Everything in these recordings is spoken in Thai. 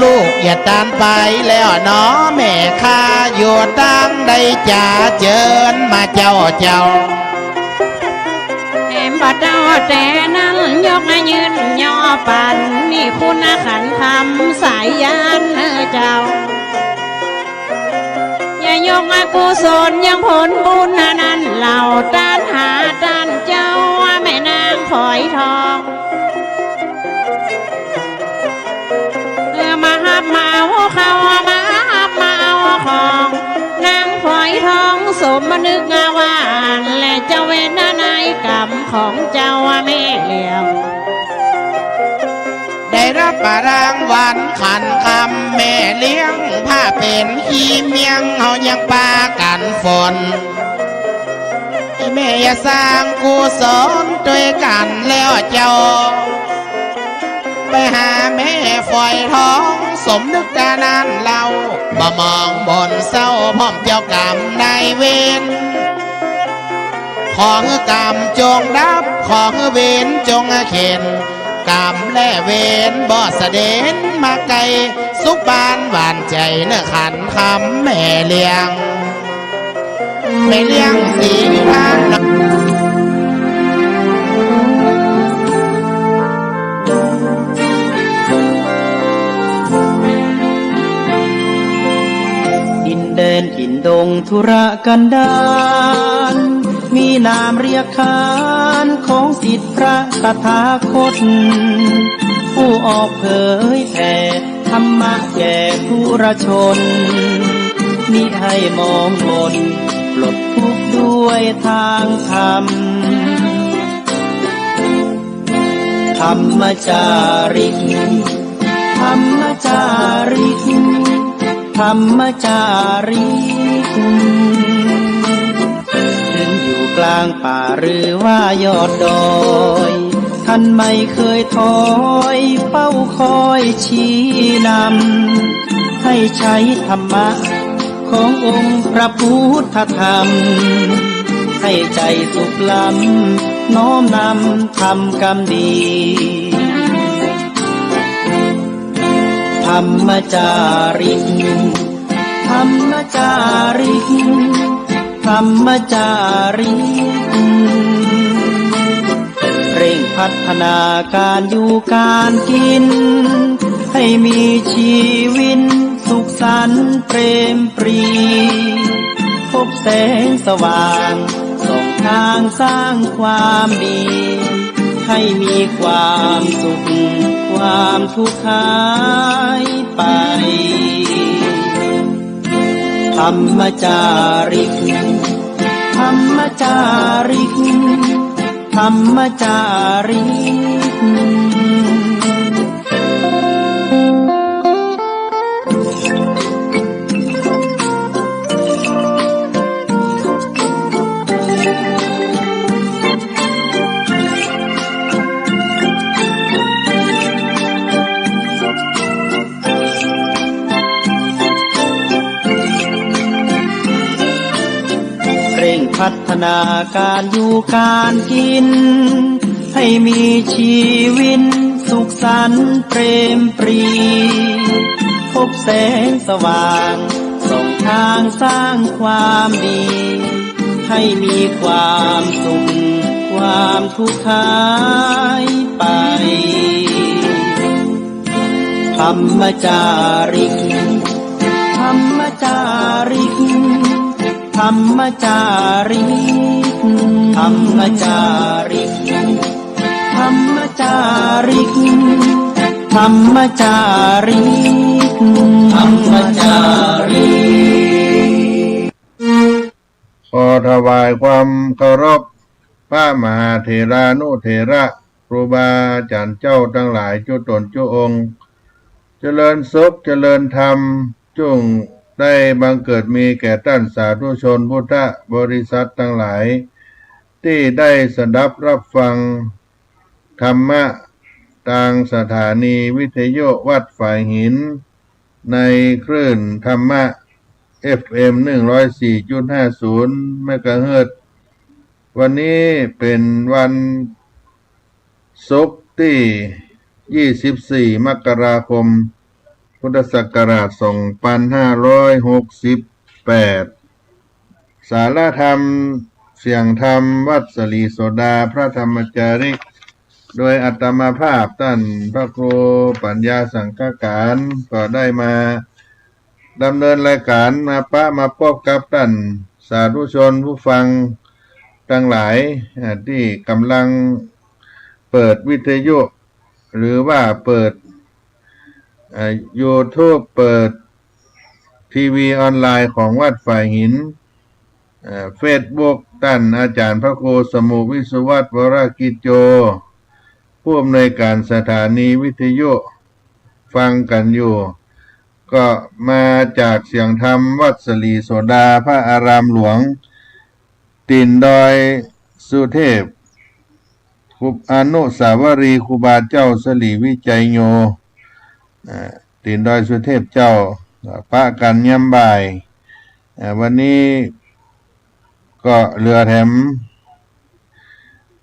ลูกอย่าตานไปแล้วเนาะแม่ข้าอยู่ตั้งใดจะเจิญมาเจ้าแอมบ่เจ้าแต่นั้นยกยืนย่อปันนี่คุณขันคำสายยานเจ้าอย่ายกกุศลยังผลบุญนั้นเหล่าต้านหาต้านเจ้าแม่นางฝอยทองมาหับมาเอาเขามาหับมาเอาของนางฝอยทองสมนึกว่านและเจ้าเวนนายกรรมของเจ้าแม่เหลี่ยมได้รับรางวัลขันคำแม่เลี้ยงผ้าเป็นขี้เมียงเฮายังปากันฝนแม่อย่าสร้างกุศลด้วยกันแล้วเจ้าไปหาแม่ฝอยทองสมนึกแต่นั้นเราบ่มองบนเศร้าพร้อมเจ้ากรรมนายเวรของกรรมจงดับของเวรจงเข็นกรรมและเวรบ่เสด็จมาไกลสุขบานหวานใจเนื้อขันคำแม่เลี้ยงสีพานเดินถิ่นดงธุระกันดารมีนามเรียกขานของสิทธิพระตถาคตผู้ออกเผยแผ่ธรรมะแก่ผู้ราชนมิให้มองมนปลดทุกข์ด้วยทางธรรมธรรมจาริกธรรมจาริกธรรมจาริกถึงอยู่กลางป่าหรือว่ายอดดอยท่านไม่เคยถอยเฝ้าคอยชี้นำให้ใช้ธรรมะขององค์พระพุทธธรรมให้ใจสุขล้ำน้อมนำทำกรรมดีธรรมจาริกธรรมจาริกธรรมจาริกเร่งพัฒนาการอยู่การกินให้มีชีวิตสุขสันต์เปรมปรีพบแสงสว่างส่องทางสร้างความดีให้มีความสุขความทุกข์หายไปธรรมจาริกธรรมจาริกธรรมจาริกพัฒนาการอยู่การกินให้มีชีวิตสุขสันต์เปรมปรีพบแสงสว่างส่องทางสร้างความดีให้มีความสุขความทุกข์หายไปธรรมจาริกธรรมจาริกธรรมจาริกธรรมจาริกธรรมจาริกธรรมจาริกธรรมจาริกขอถวายความเคารพพระมหาเถรานุเถระครูบาอาจารย์เจ้าทั้งหลายจุตนจุองค์เจริญสุขเจริญธรรมจงได้บังเกิดมีแก่ท่านสาธุชนพุทธบริษัททั้งหลายที่ได้สดับรับฟังธรรมะทางสถานีวิทยุวัดฝ่ายหินในคลื่นธรรมะ FM 104.50 เมกะเฮิรตซ์วันนี้เป็นวันศุกร์ที่ 24 มกราคม พุทธศักราช2568สารธรรมเสียงธรรมวัดสลีโสดาพระธรรมจาริกโดยอัตมาภาพท่านพระครูปัญญาสังฆการก็ได้มาดำเนินรายการมาพบกับท่านสาธุชนผู้ฟังทั้งหลายที่กำลังเปิดวิทยุหรือว่าเปิดYouTube เปิดทีวีออนไลน์ของวัดฝ่ายหินเฟซบุ๊กท่านอาจารย์พระครูสมุวิสุวัตวรกิจโจผู้อำนวยการสถานีวิทยุฟังกันอยู่ก็มาจากเสียงธรรมวัดสลีโสดาพระอารามหลวงตินดอยสุเทพอนุสาวรีย์ครูบาเจ้าสลีวิจัยโยตินดอยสุเทพเจ้าพระกันยามบ่ายวันนี้ก็เหลือแถม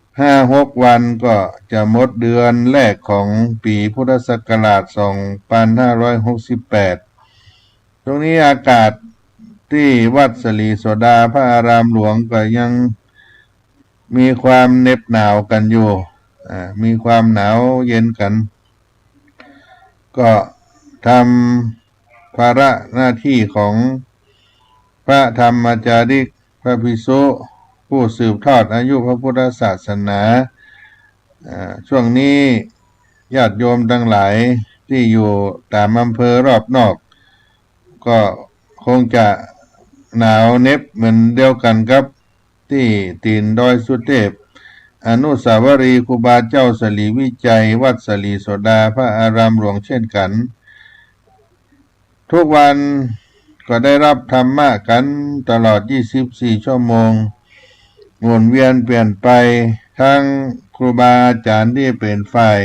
5-6 วันก็จะหมดเดือนแรกของปีพุทธศักราช2568ตรงนี้อากาศที่วัดสลีโสดาพระอารามหลวงก็ยังมีความเหน็บหนาวกันอยู่มีความหนาวเย็นกันก็ทำภาระหน้าที่ของพระธรรมจาริกพระภิกษุผู้สืบทอดอายุพระพุทธศาสนาช่วงนี้ญาติโยมทั้งหลายที่อยู่ตามอำเภอรอบนอกก็คงจะหนาวเหน็บเหมือนเดียวกันครับที่ตีนดอยสุเทพอนุสาวรีย์ครูบาเจ้าสลีวิจัยวัดสลีโสดาพระอารามหลวงเช่นกันทุกวันก็ได้รับธรรมะกันตลอด24 ชั่วโมงหมุนเวียนเปลี่ยนไปทั้งครูบาอาจารย์ที่เป็นฝ่าย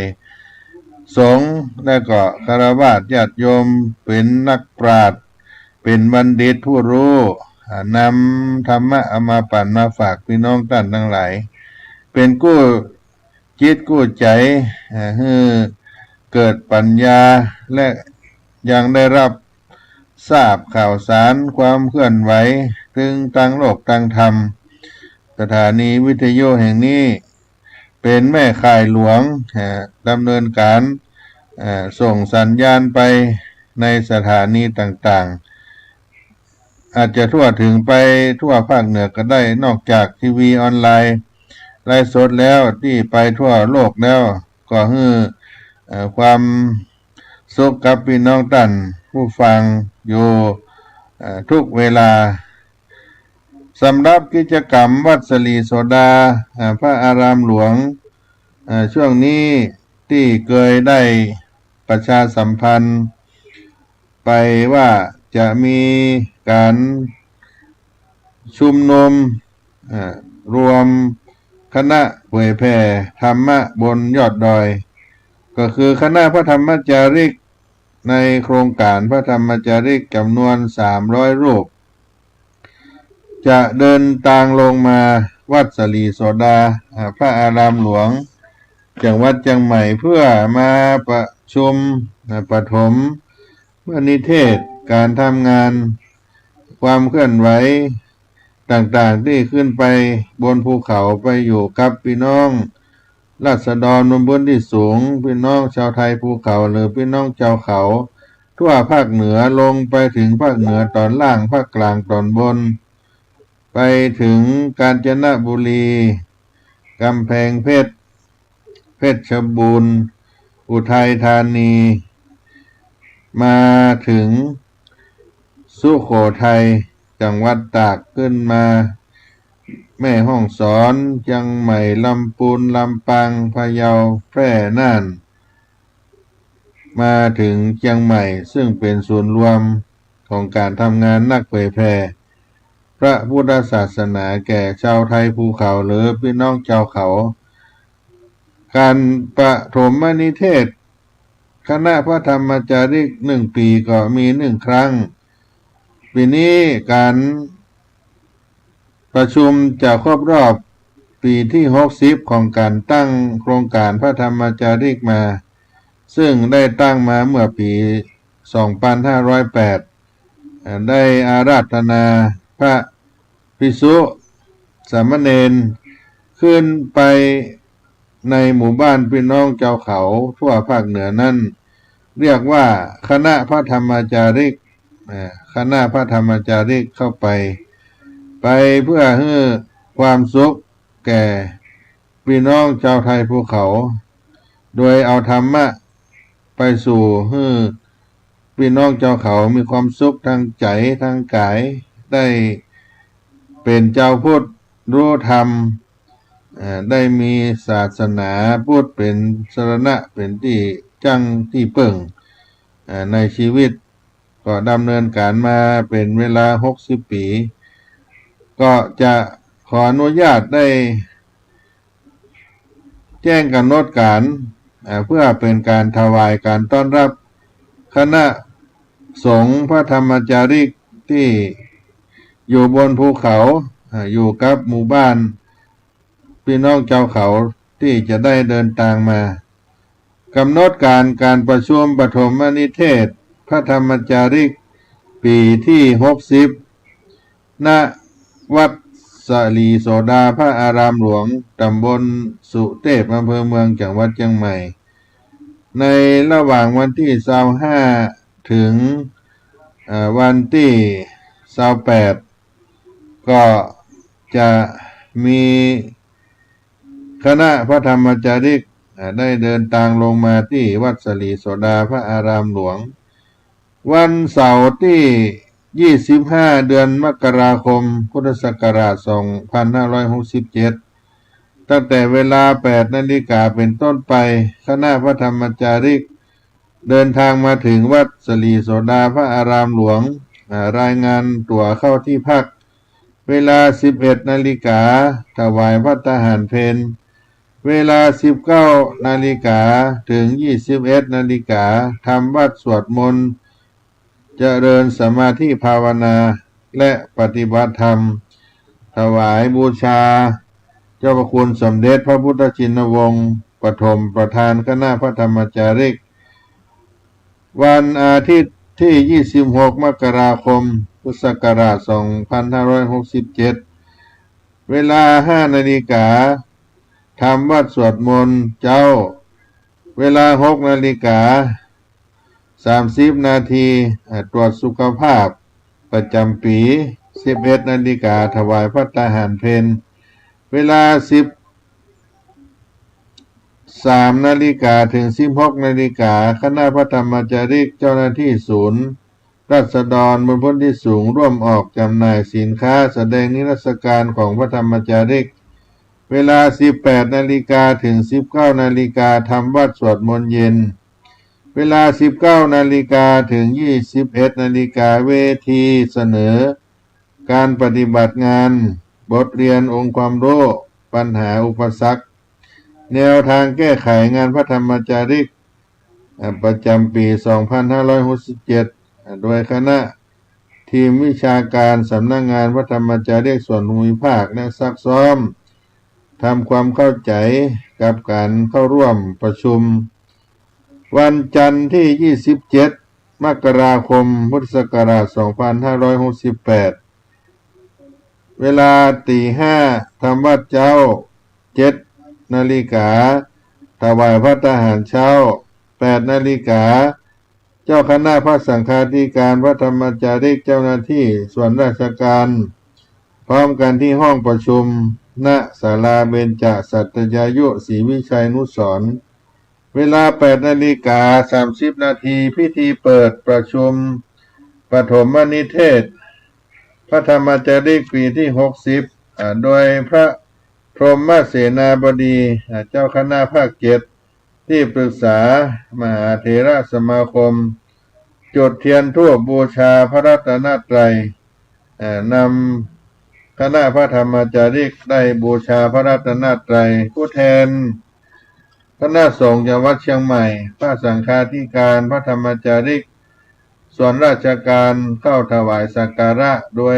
สงฆ์และก็ฆราวาสญาติโยมเป็นนักปราชญ์เป็นบัณฑิตผู้รู้นำธรรมะเอามาปั่นมาฝากพี่น้องท่านทั้งหลายเป็นกู้จิตกู้ใจให้เกิดปัญญาและยังได้รับทราบข่าวสารความเคลื่อนไหวถึงทางโลกทางธรรมสถานีวิทยุแห่งนี้เป็นแม่ข่ายหลวงดำเนินการส่งสัญญาณไปในสถานีต่างๆอาจจะทั่วถึงไปทั่วภาคเหนือก็ได้นอกจากทีวีออนไลน์ไลฟ์สดแล้วที่ไปทั่วโลกแล้วก็ให้ความสุขกับพี่น้องท่านผู้ฟังอยู่ทุกเวลาสำหรับกิจกรรมวัดสลีโสดาพระอารามหลวงช่วงนี้ที่เคยได้ประชาสัมพันธ์ไปว่าจะมีการชุมนุมรวมคณะเผยแผ่ธรรมะบนยอดดอยก็คือคณะพระธรรมจาริกในโครงการพระธรรมจาริกจำนวน300 รูปจะเดินทางลงมาวัดสลีโสดาพระอารามหลวงจังหวัดเชียงใหม่เพื่อมาประชุมปฐมนิเทศการทำงานความเคลื่อนไหวต่างๆที่ขึ้นไปบนภูเขาไปอยู่กับพี่น้องราษฎรบนพื้นที่สูงพี่น้องชาวไทยภูเขาหรือพี่น้องชาวเขาทั่วภาคเหนือลงไปถึงภาคเหนือตอนล่างภาคกลางตอนบนไปถึงกาญจนบุรีกำแพงเพชรเพชรบูรณ์อุทัยธานีมาถึงสุโขทัยจังหวัดตากขึ้นมาแม่ฮ่องสอนเชียงใหม่ลำพูนลำปางพะเยาแพร่น่านมาถึงเชียงใหม่ซึ่งเป็นศูนย์รวมของการทำงานนักเผยแผ่พระพุทธศาสนาแก่ชาวไทยภูเขาหรือพี่น้องชาวเขาการประถมนิเทศคณะพระธรรมจาริก1 ปีก็มี1 ครั้งปีนี้การประชุมจะครบรอบปีที่60ของการตั้งโครงการพระธรรมจาริกมาซึ่งได้ตั้งมาเมื่อปี 2508ได้อาราธนาพระภิกษุสามเณรขึ้นไปในหมู่บ้านพี่น้องเจ้าเขาทั่วภาคเหนือนั้นเรียกว่าคณะพระธรรมจาริกคณะพระธรรมจาริกเข้าไปเพื่อให้ความสุขแก่พี่น้องชาวไทยภูเขาโดยเอาธรรมะไปสู่ให้พี่น้องเจ้าเขามีความสุขทางใจทางกายได้เป็นเจ้าพุทธรู้ธรรมได้มีศาสนาพุทธเป็นสรณะเป็นที่จังที่เปิ่งในชีวิตก็ดำเนินการมาเป็นเวลา60 ปีก็จะขออนุญาตได้แจ้งกำหนดการเพื่อเป็นการถวายการต้อนรับคณะสงฆ์พระธรรมจาริกที่อยู่บนภูเขาอยู่กับหมู่บ้านพี่น้องเจ้าเขาที่จะได้เดินทางมากำหนดการประชุมปฐมนิเทศพระธรรมจาริกปีที่60ณวัดสลีโสดาพระอารามหลวงตำบลสุเทพอำเภอเมืองจังหวัดเชียงใหม่ในระหว่างวันที่25ถึงวันที่28ก็จะมีคณะพระธรรมจาริกได้เดินทางลงมาที่วัดสลีโสดาพระอารามหลวงวันเสาร์ที่25เดือนมกราคมพุทธศักราช2567ตั้งแต่เวลา 8 นาฬิกาเป็นต้นไปคณะพระธรรมจาริกเดินทางมาถึงวัดสลีโสดาพระอารามหลวงรายงานตั๋วเข้าที่พักเวลา 11 นาฬิกาถวายพระทหารเพลเวลา 19 นาฬิกาถึง 21 นาฬิกาทำวัดสวดมนต์เจริญสมาธิภาวนาและปฏิบัติธรรมถวายบูชาเจ้าพระคุณสมเด็จพระพุทธชินวงศ์ปฐมประธานคณะพระธรรมจาริกวันอาทิตย์ที่26 มกราคมพุทธศักราช2567เวลา 5 นาฬิกาทำวัดสวดมนต์เจ้าเวลา 6 นาฬิกา30 นาทีตรวจสุขภาพประจำปี 11 นาฬิกาถวายพระทหารเพลเวลา 13 นาฬิกาถึง 16 นาฬิกาคณะพระธรรมจาริกเจ้าหน้าที่ศูนย์ราษฎรบนพื้นที่สูงร่วมออกจำหน่ายสินค้าแสดงนิทรรศการของพระธรรมจาริกเวลา 18 นาฬิกาถึง 19 นาฬิกาทำวัดสวดมนต์เย็นเวลา 19 นาฬิกาถึง 21 นาฬิกาเวทีเสนอการปฏิบัติงานบทเรียนองค์ความรู้ปัญหาอุปสรรคแนวทางแก้ไขงานพระธรรมจาริกประจำปี 2567โดยคณะทีมวิชาการสำนักงานพระธรรมจาริกส่วนภูมิภาคและซักซ้อมทำความเข้าใจกับการเข้าร่วมประชุมวันจันทร์ที่ 27 มกราคม พุทธศักราช 2568 เวลา 5:00 ทำวัดเจ้า 7 นาฬิกาถวายพระทหารเช้า 8 นาฬิกาเจ้าคณะพระสังฆาธิการพระธรรมจาริกเจ้าหน้าที่ส่วนราชการพร้อมกันที่ห้องประชุมณศาลาเบญจสัตยายุศรีวิชัยนุสรณ์เวลา 8 นาฬิกา 30 นาทีพิธีเปิดประชุมปฐมนิเทศพระธรรมจาริกปีที่60โดยพระพรหมเสนาบดีเจ้าคณะภาค7ที่ปรึกษามหาเถรสมาคมจุดเทียนธูปบูชาพระรัตนตรัยนำคณะพระธรรมจาริกได้บูชาพระรัตนตรัยผู้แทนคณะสงฆ์จังหวัดเชียงใหม่พระสังฆาธิการพระธรรมจาริกส่วนราชการเข้าถวายสักการะโดย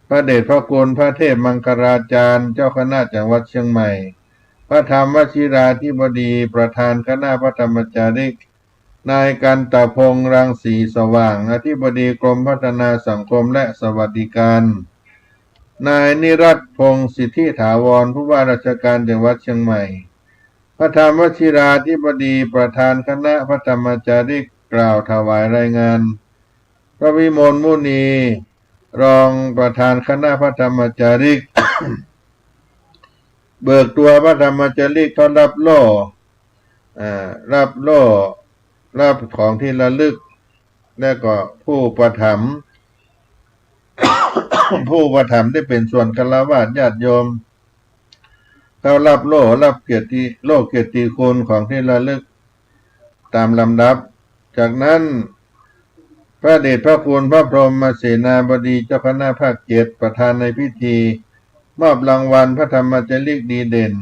พระเดชพระคุณพระเทพมังคลาจารย์เจ้าคณะจังหวัดเชียงใหม่พระธรรมวชิราธิบดีประธานคณะพระธรรมจาริก นายกันตพงษ์รังสีสว่างอธิบดีกรมพัฒนาสังคมและสวัสดิการนายนิรัตน์พงษ์สิทธิถาวรผู้ว่าราชการจังหวัดเชียงใหม่พระธรรมวชิราธิบดีประธานคณะพระธรรมจาริกกล่าวถวายรายงานพระวิมลมุนีรองประธานคณะพระธรรมจาริก เบิกตัวพระธรรมจาริกเขารับโล่รับของที่ระลึกและก็ผู้ประถม ผู้ประถมได้เป็นส่วนฆราวาสญาติโยมเขารับรับเกียรติคุณของที่ระลึกตามลำดับจากนั้นพระเดชพระคุณพระพรหมเสนาบดีเจ้าคณะภาค7ประธานในพิธีมอบรางวัลพระธรรมจาริกดีเด่น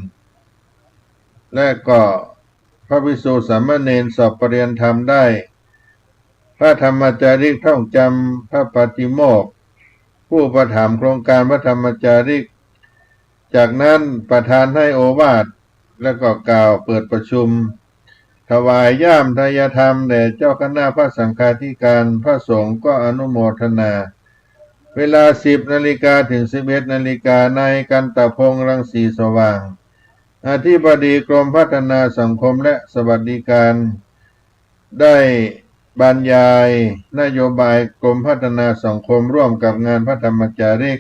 และก็พระภิกษุสามเณรสอบปรริญญาธรรมได้พระธรรมจาริกท่องจำพระปฏิโมกข์ผู้ประถมโครงการพระธรรมจาริกจากนั้นประธานให้โอวาทและก็กล่าวเปิดประชุมถวายย่ามทายธรรมแด่เจ้าคณะพระสังฆาธิการพระสงฆ์ก็อนุโมทนาเวลา 10 นาฬิกาถึง 11 นาฬิกานายกันตพงษ์รังสีสว่างอธิบดีกรมพัฒนาสังคมและสวัสดิการได้บรรยายนโยบายกรมพัฒนาสังคมร่วมกับงานพระธรรมจาริก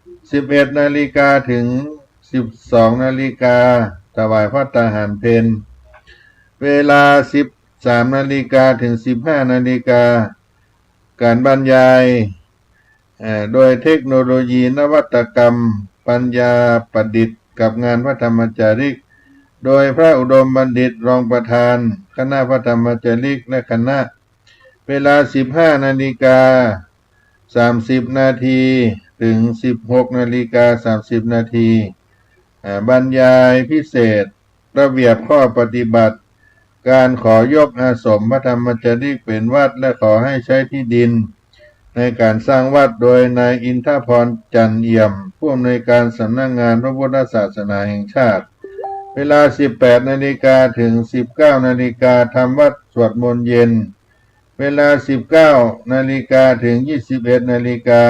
11 นาฬิกาถึง 12 นาฬิกาถวายพระตาหารเพลเวลา 13 นาฬิกาถึง 15 นาฬิกาการบรรยายโดยเทคโนโลยีนวัตกรรมปัญญาประดิษฐ์กับงานพระธรรมจาริกโดยพระอุดมบัณฑิตรองประธานคณะพระธรรมจาริกและคณะเวลา 15 นาฬิกา 30 นาทีถึง 16 นาฬิกา 30 นาทีบรรยายพิเศษระเบียบข้อปฏิบัติการขอยกอาสมพระธรรมจาริกเป็นวัดและขอให้ใช้ที่ดินในการสร้างวัดโดยนายอินทพรจันเอี่ยมผู้อำนวยการสำนักงานพระพุทธศาสนาแห่งชาติเวลา 18 นาฬิกาถึง 19 นาฬิกาทำวัดสวดมนต์เย็นเวลา 19 นาฬิกาถึง 21 นาฬิกา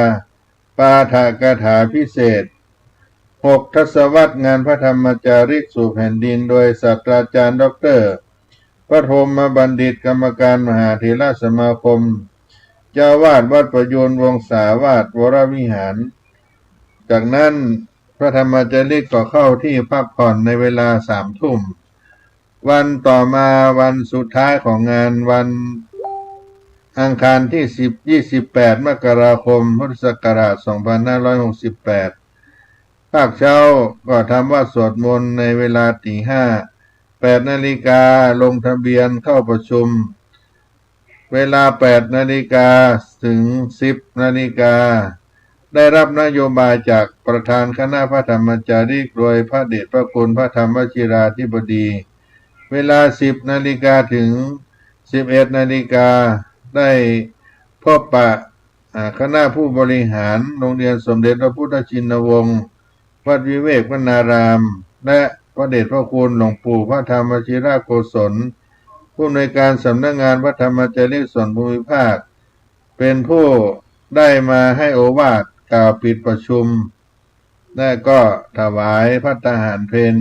ปาฐกถาพิเศษ6 ทศวรรษงานพระธรรมจาริกสู่แผ่นดินโดยศาสตราจารย์ดร.พระพรหมบัณฑิตกรรมการมหาเถรสมาคมเจ้าวาดวัดประยูรวงศาวาสวรวิหารจากนั้นพระธรรมจาริกก็เข้าที่พักผ่อนในเวลา 3 ทุ่มวันต่อมาวันสุดท้ายของงานวันอังคารที่28 มกราคมพุทธศักราช 2568 ภาคเช้าก็ทำวัดสวดมนต์ในเวลา 5:00 8 นาฬิกาลงทะเบียนเข้าประชุมเวลา 8 นาฬิกาถึง 10 นาฬิกาได้รับนโยบายจากประธานคณะพระธรรมจาริกโดยพระเดชพระคุณพระธรรมวชิราธิบดีเวลา 10 นาฬิกาถึง 11 นาฬิกาได้พบปะคณะผู้บริหารโรงเรียนสมเด็จพระพุทธชินวงศ์วัดวิเวกวนารามและพระเดชพระคุณหลวงปู่พระธรรมวชิราโกศลผู้อำนวยการสำนักงานพระธรรมจาริกส่วนภูมิภาคเป็นผู้ได้มาให้โอวาทกล่าวปิดประชุมและก็ถวายพระตาหารเพล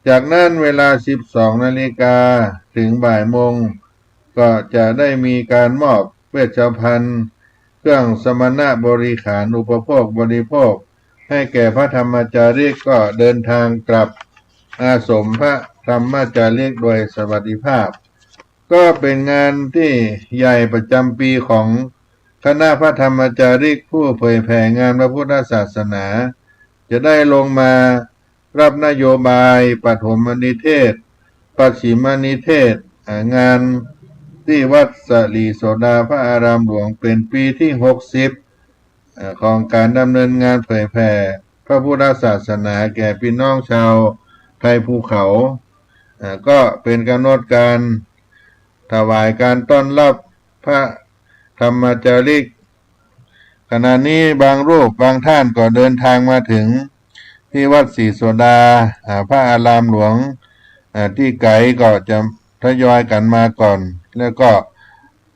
จากนั้นเวลา 12 นาฬิกาถึงบ่ายโมงก็จะได้มีการมอบเวชภัณฑ์เครื่องสมณะบริขารอุปโภคบริโภคให้แก่พระธรรมจาริกก็เดินทางกลับอาสมพระธรรมจาริกโดยสวัสดิภาพก็เป็นงานที่ใหญ่ประจำปีของคณะพระธรรมจาริกผู้เผยแผ่งานพระพุทธศาสนาจะได้ลงมารับนโยบายปฐมนิเทศปัจฉิมนิเทศงานที่วัดสลีโสดาพระอารามหลวงเป็นปีที่ 60ของการดำเนินงานเผยแผ่พระพุทธศาสนาแก่พี่น้องชาวไทยภูเขาก็เป็นกำหนดการถวายการต้อนรับพระธรรมจาริกขณะนี้บางรูปบางท่านก็เดินทางมาถึงที่วัดศรีโสดาพระอารามหลวงที่ไกลก็จะทยอยกันมาก่อน แล้วก็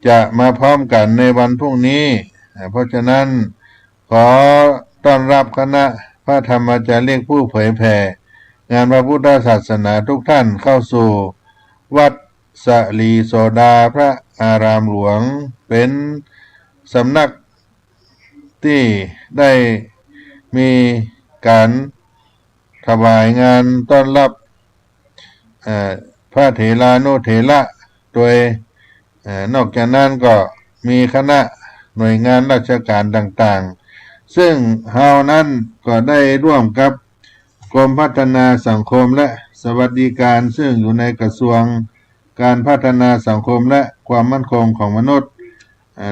จะมาพร้อมกันในวันพรุ่งนี้เพราะฉะนั้นขอต้อนรับคณะพระธรรมจารีกผู้เผยแผ่งานพระพุทธศาสนาทุกท่านเข้าสู่วัดสลีโสดาพระอารามหลวงเป็นสำนักที่ได้มีการถวายงานต้อนรับพระเถรานุเถระโดยนอกจากนั้นก็มีคณะหน่วยงานราชการต่างๆซึ่งเฮานั้นก็ได้ร่วมกับกรมพัฒนาสังคมและสวัสดิการซึ่งอยู่ในกระทรวงการพัฒนาสังคมและความมั่นคงของมนุษย์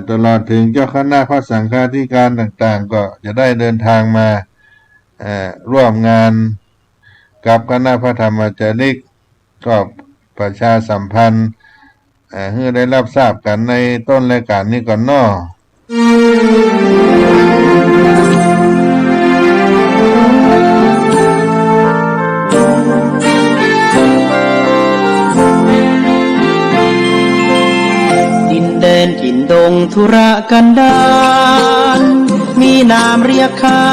ตลอดถึงเจ้าคณะพระสังฆาธิการต่างๆก็จะได้เดินทางมาร่วมงานกับคณะพระธรรมจารีกก็ประชาสัมพันธ์ให้ได้รับทราบกันในต้นรายการนี้ก่อนเนาะดินแดนถิ่นดงธุรกันดารมีนามเรียกขา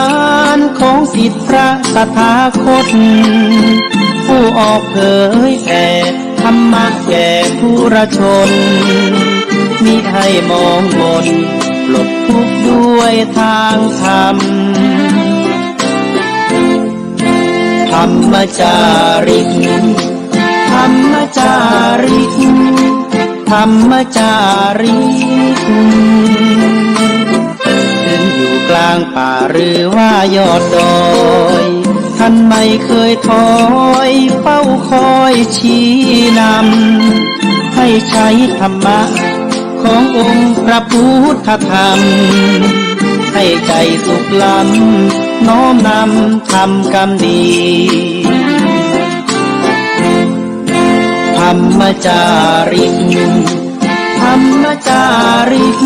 นของสิทธิพระตถาคตผู้ออกเผยแผ่ธรรมะแก่ผู้ราชนมิให้มองมนปลดทุกข์ด้วยทางธรรมธรรมจาริกธรรมจาริกธรรมจาริกถึงอยู่กลางป่าหรือว่ายอดดอยท่านไม่เคยถอยเฝ้าคอยชี้นำให้ใช้ธรรมะขององค์พระพุทธธรรมให้ใจสุขล้ำน้อมนำทำกรรมดีธรรมจาริกธรรมจาริก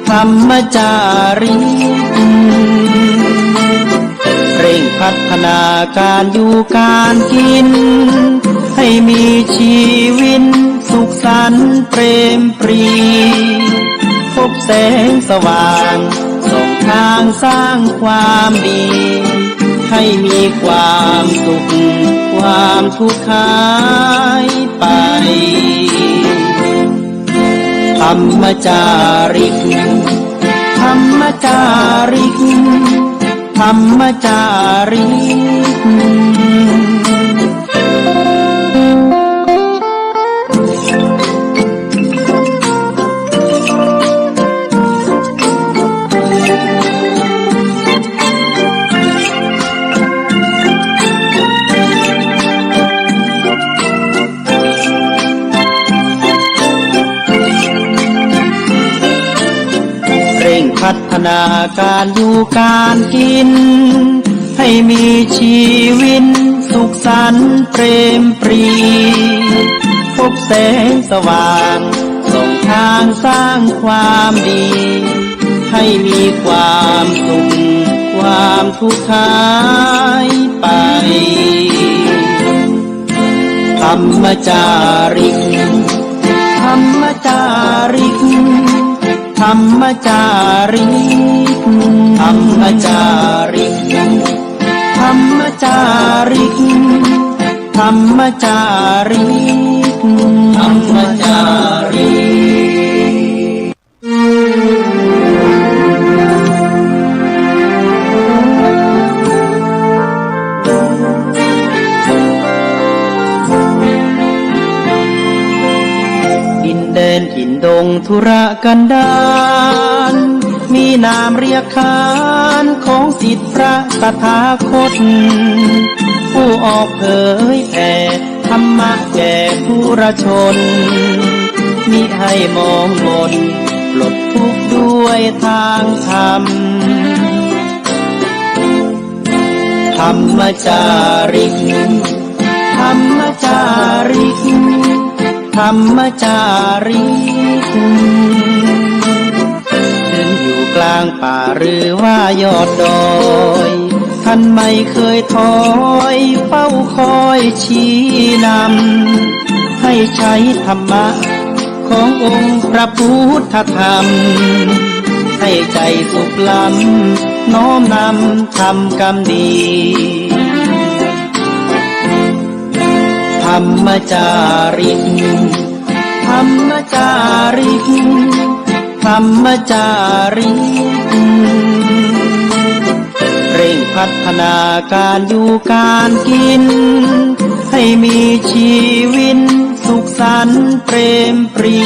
ธรรมจาริกเร่งพัฒนาการอยู่การกินให้มีชีวิตสุขสันต์เปรมปรีพบแสงสว่างส่องทางสร้างความดีให้มีความสุขความทุกข์หายไปธรรมจาริกธรรมจาริกธรรมจาริกพัฒนาการอยู่การกินให้มีชีวิตสุขสันต์เปรมปรีพบแสงสว่างส่องทางสร้างความดีให้มีความสุขความทุกข์หายไปธรรมจาริกธรรมจาริกธรรมจาริกธรรมจาริกธรรมจาริกธรรมจาริกธรรมจาริกดินแดนถิ่นดงธุรกันดารมีนามเรียกขานของสิทธิพระตถาคตผู้ออกเผยแผ่ธรรมะแก่ผู้ราชนมิให้มองมนปลดทุกข์ด้วยทางธรรมธรรมจาริกธรรมจาริกธรรมจาริกถึงอยู่กลางป่าหรือว่ายอดดอยท่านไม่เคยถอยเฝ้าคอยชี้นำให้ใช้ธรรมะ ขององค์พระพุทธธรรมให้ใจสุขล้ำน้อมนำทำกรรมดีธรรมจาริกธรรมจาริกธรรมจาริกเร่งพัฒนาการอยู่การกินให้มีชีวิตสุขสันต์เปรมปรี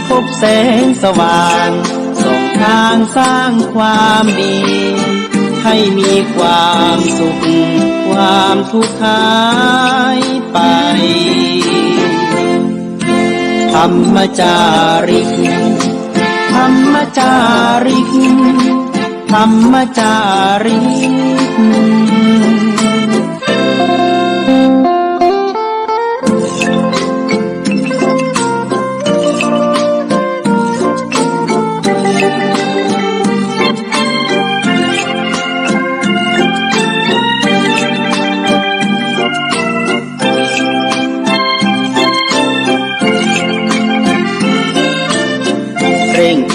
พบแสงสว่างส่องทางสร้างความดีให้มีความสุขความทุกข์หายไปธรรมจาริกธรรมจาริกธรรมจาริก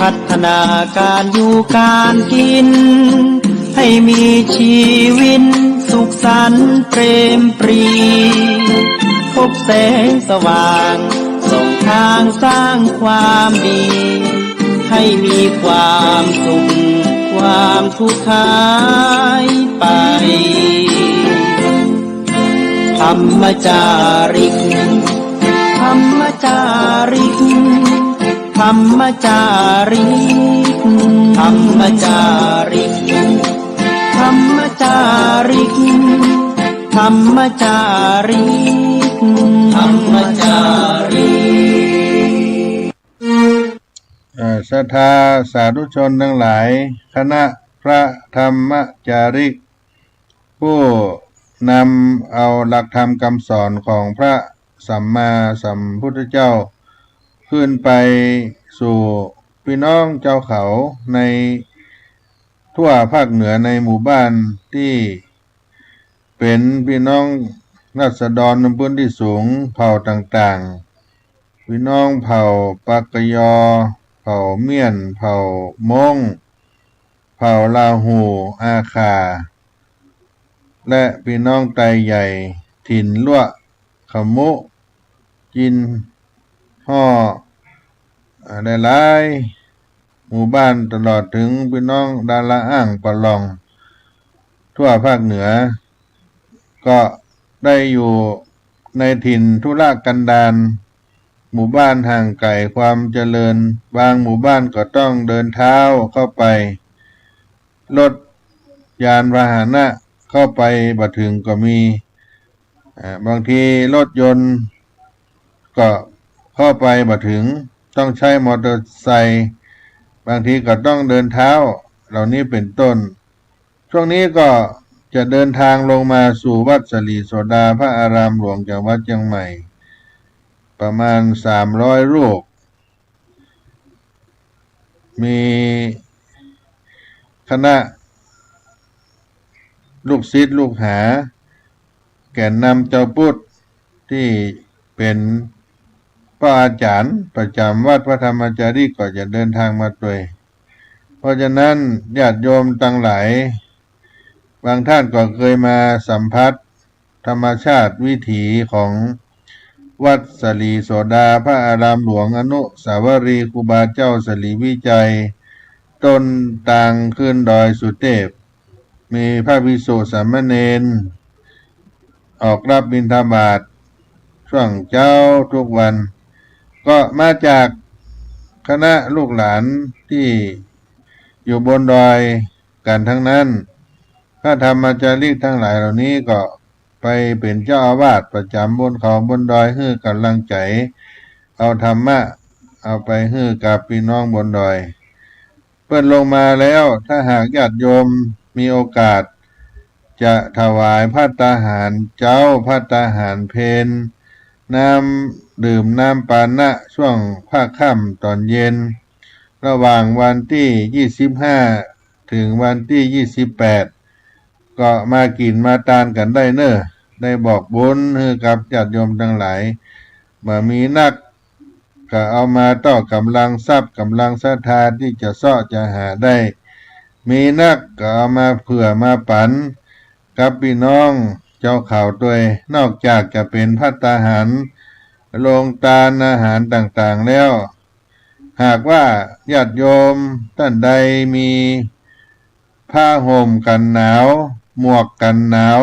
พัฒนาการอยู่การกินให้มีชีวิตสุขสันต์เปรมปรีพบแสงสว่างส่องทางสร้างความดีให้มีความสุขความทุกข์หายไปธรรมจาริกธรรมจาริกธรรมจาริกธรรมจาริกธรรมจาริกธรรมจาริกธรรมจาริกศรัทธาสาธุชนทั้งหลายคณะพระธรรมจาริกผู้นำเอาหลักธรรมคำสอนของพระสัมมาสัมพุทธเจ้าขึ้นไปสู่พี่น้องเจ้าเขาในทั่วภาคเหนือในหมู่บ้านที่เป็นพี่น้องราษฎรในพื้นที่สูงเผ่าต่างๆพี่น้องเผ่าปากยอเผ่าเมียนเผ่ามงเผ่าลาหูอาคาและพี่น้องไตใหญ่ถิ่นลั่วขมุจินห่อหลายหมู่บ้านตลอดถึงพี่น้องดาละอ่างปะลองทั่วภาคเหนือก็ได้อยู่ในถิ่นทุรกันดารหมู่บ้านห่างไกลความเจริญบางหมู่บ้านก็ต้องเดินเท้าเข้าไปรถยานพาหนะเข้าไปบ่ถึงก็มีบางทีรถยนต์ก็เข้าไปบ่ถึงต้องใช้มอเตอร์ไซค์บางทีก็ต้องเดินเท้าเหล่านี้เป็นต้นช่วงนี้ก็จะเดินทางลงมาสู่วัดสลีโสดาพระอารามหลวงจากวัดเชียงใหม่ประมาณ300รูปมีคณะลูกศิษย์ลูกหาแก่นนำเจ้าพุทธที่เป็นพระอาจารย์ประจำวัดพระธรรมจารีก็จะเดินทางมาด้วยเพราะฉะนั้นญาติโยมทั้งหลายบางท่านก็เคยมาสัมผัสธรรมชาติวิถีของวัดสลีโสดาพระอารามหลวงอนุสาวรีย์ครูบาเจ้าสลีวิจัยต้นต่างขึ้นดอยสุเทพมีพระภิกษุสามเณรออกรับบิณฑบาตช่วงเช้าทุกวันก็มาจากคณะลูกหลานที่อยู่บนดอยกันทั้งนั้นพระธรรมจารีกทั้งหลายเหล่านี้ก็ไปเป็นเจ้าอาวาสประจำบนเขาบนดอยให้กำลังใจเอาธรรมะเอาไปให้กับพี่น้องบนดอยเพิ่นลงมาแล้วถ้าหากญาติโยมมีโอกาสจะถวายภัตตาหารเจ้าภัตตาหารเพลน้ำดื่มน้ำปานะช่วงภาคค่ำตอนเย็นระหว่างวันที่25ถึงวันที่28ก็มากินมาทานกันได้เนอะได้บอกบุญให้กับญาติโยมทั้งหลายเมื่อมีนัก ก็เอามาต่อกำลังทรัพย์กำลังศรัทธาที่จะเสาะจะหาได้ มีนักก็เอามาเผื่อมาปันกับพี่น้องเจ้าข่าวตัวนอกจากจะเป็นภัตตาหารโรงทานอาหารต่างๆแล้วหากว่าญาติโยมท่านใดมีผ้าห่มกันหนาวหมวกกันหนาว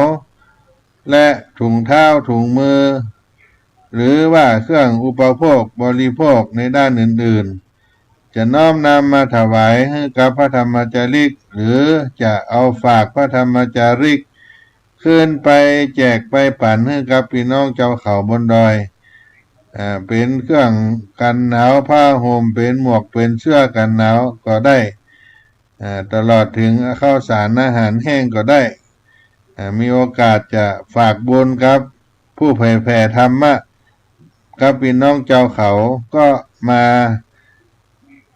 และถุงเท้าถุงมือหรือว่าเครื่องอุปโภคบริโภคในด้านอื่นๆจะน้อมนำมาถวายให้กับพระธรรมจาริกหรือจะเอาฝากพระธรรมจาริกขึ้นไปแจกไปปั่นให้กับพี่น้องเจ้าเขาบนดอยเป็นเครื่องกันหนาวผ้าห่มเป็นหมวกเป็นเสื้อกันหนาวก็ได้ตลอดถึงข้าวสารอาหารแห้งก็ได้มีโอกาสจะฝากบุญครับผู้เผยแผ่ธรรมะกับพี่น้องเจ้าเขาก็มา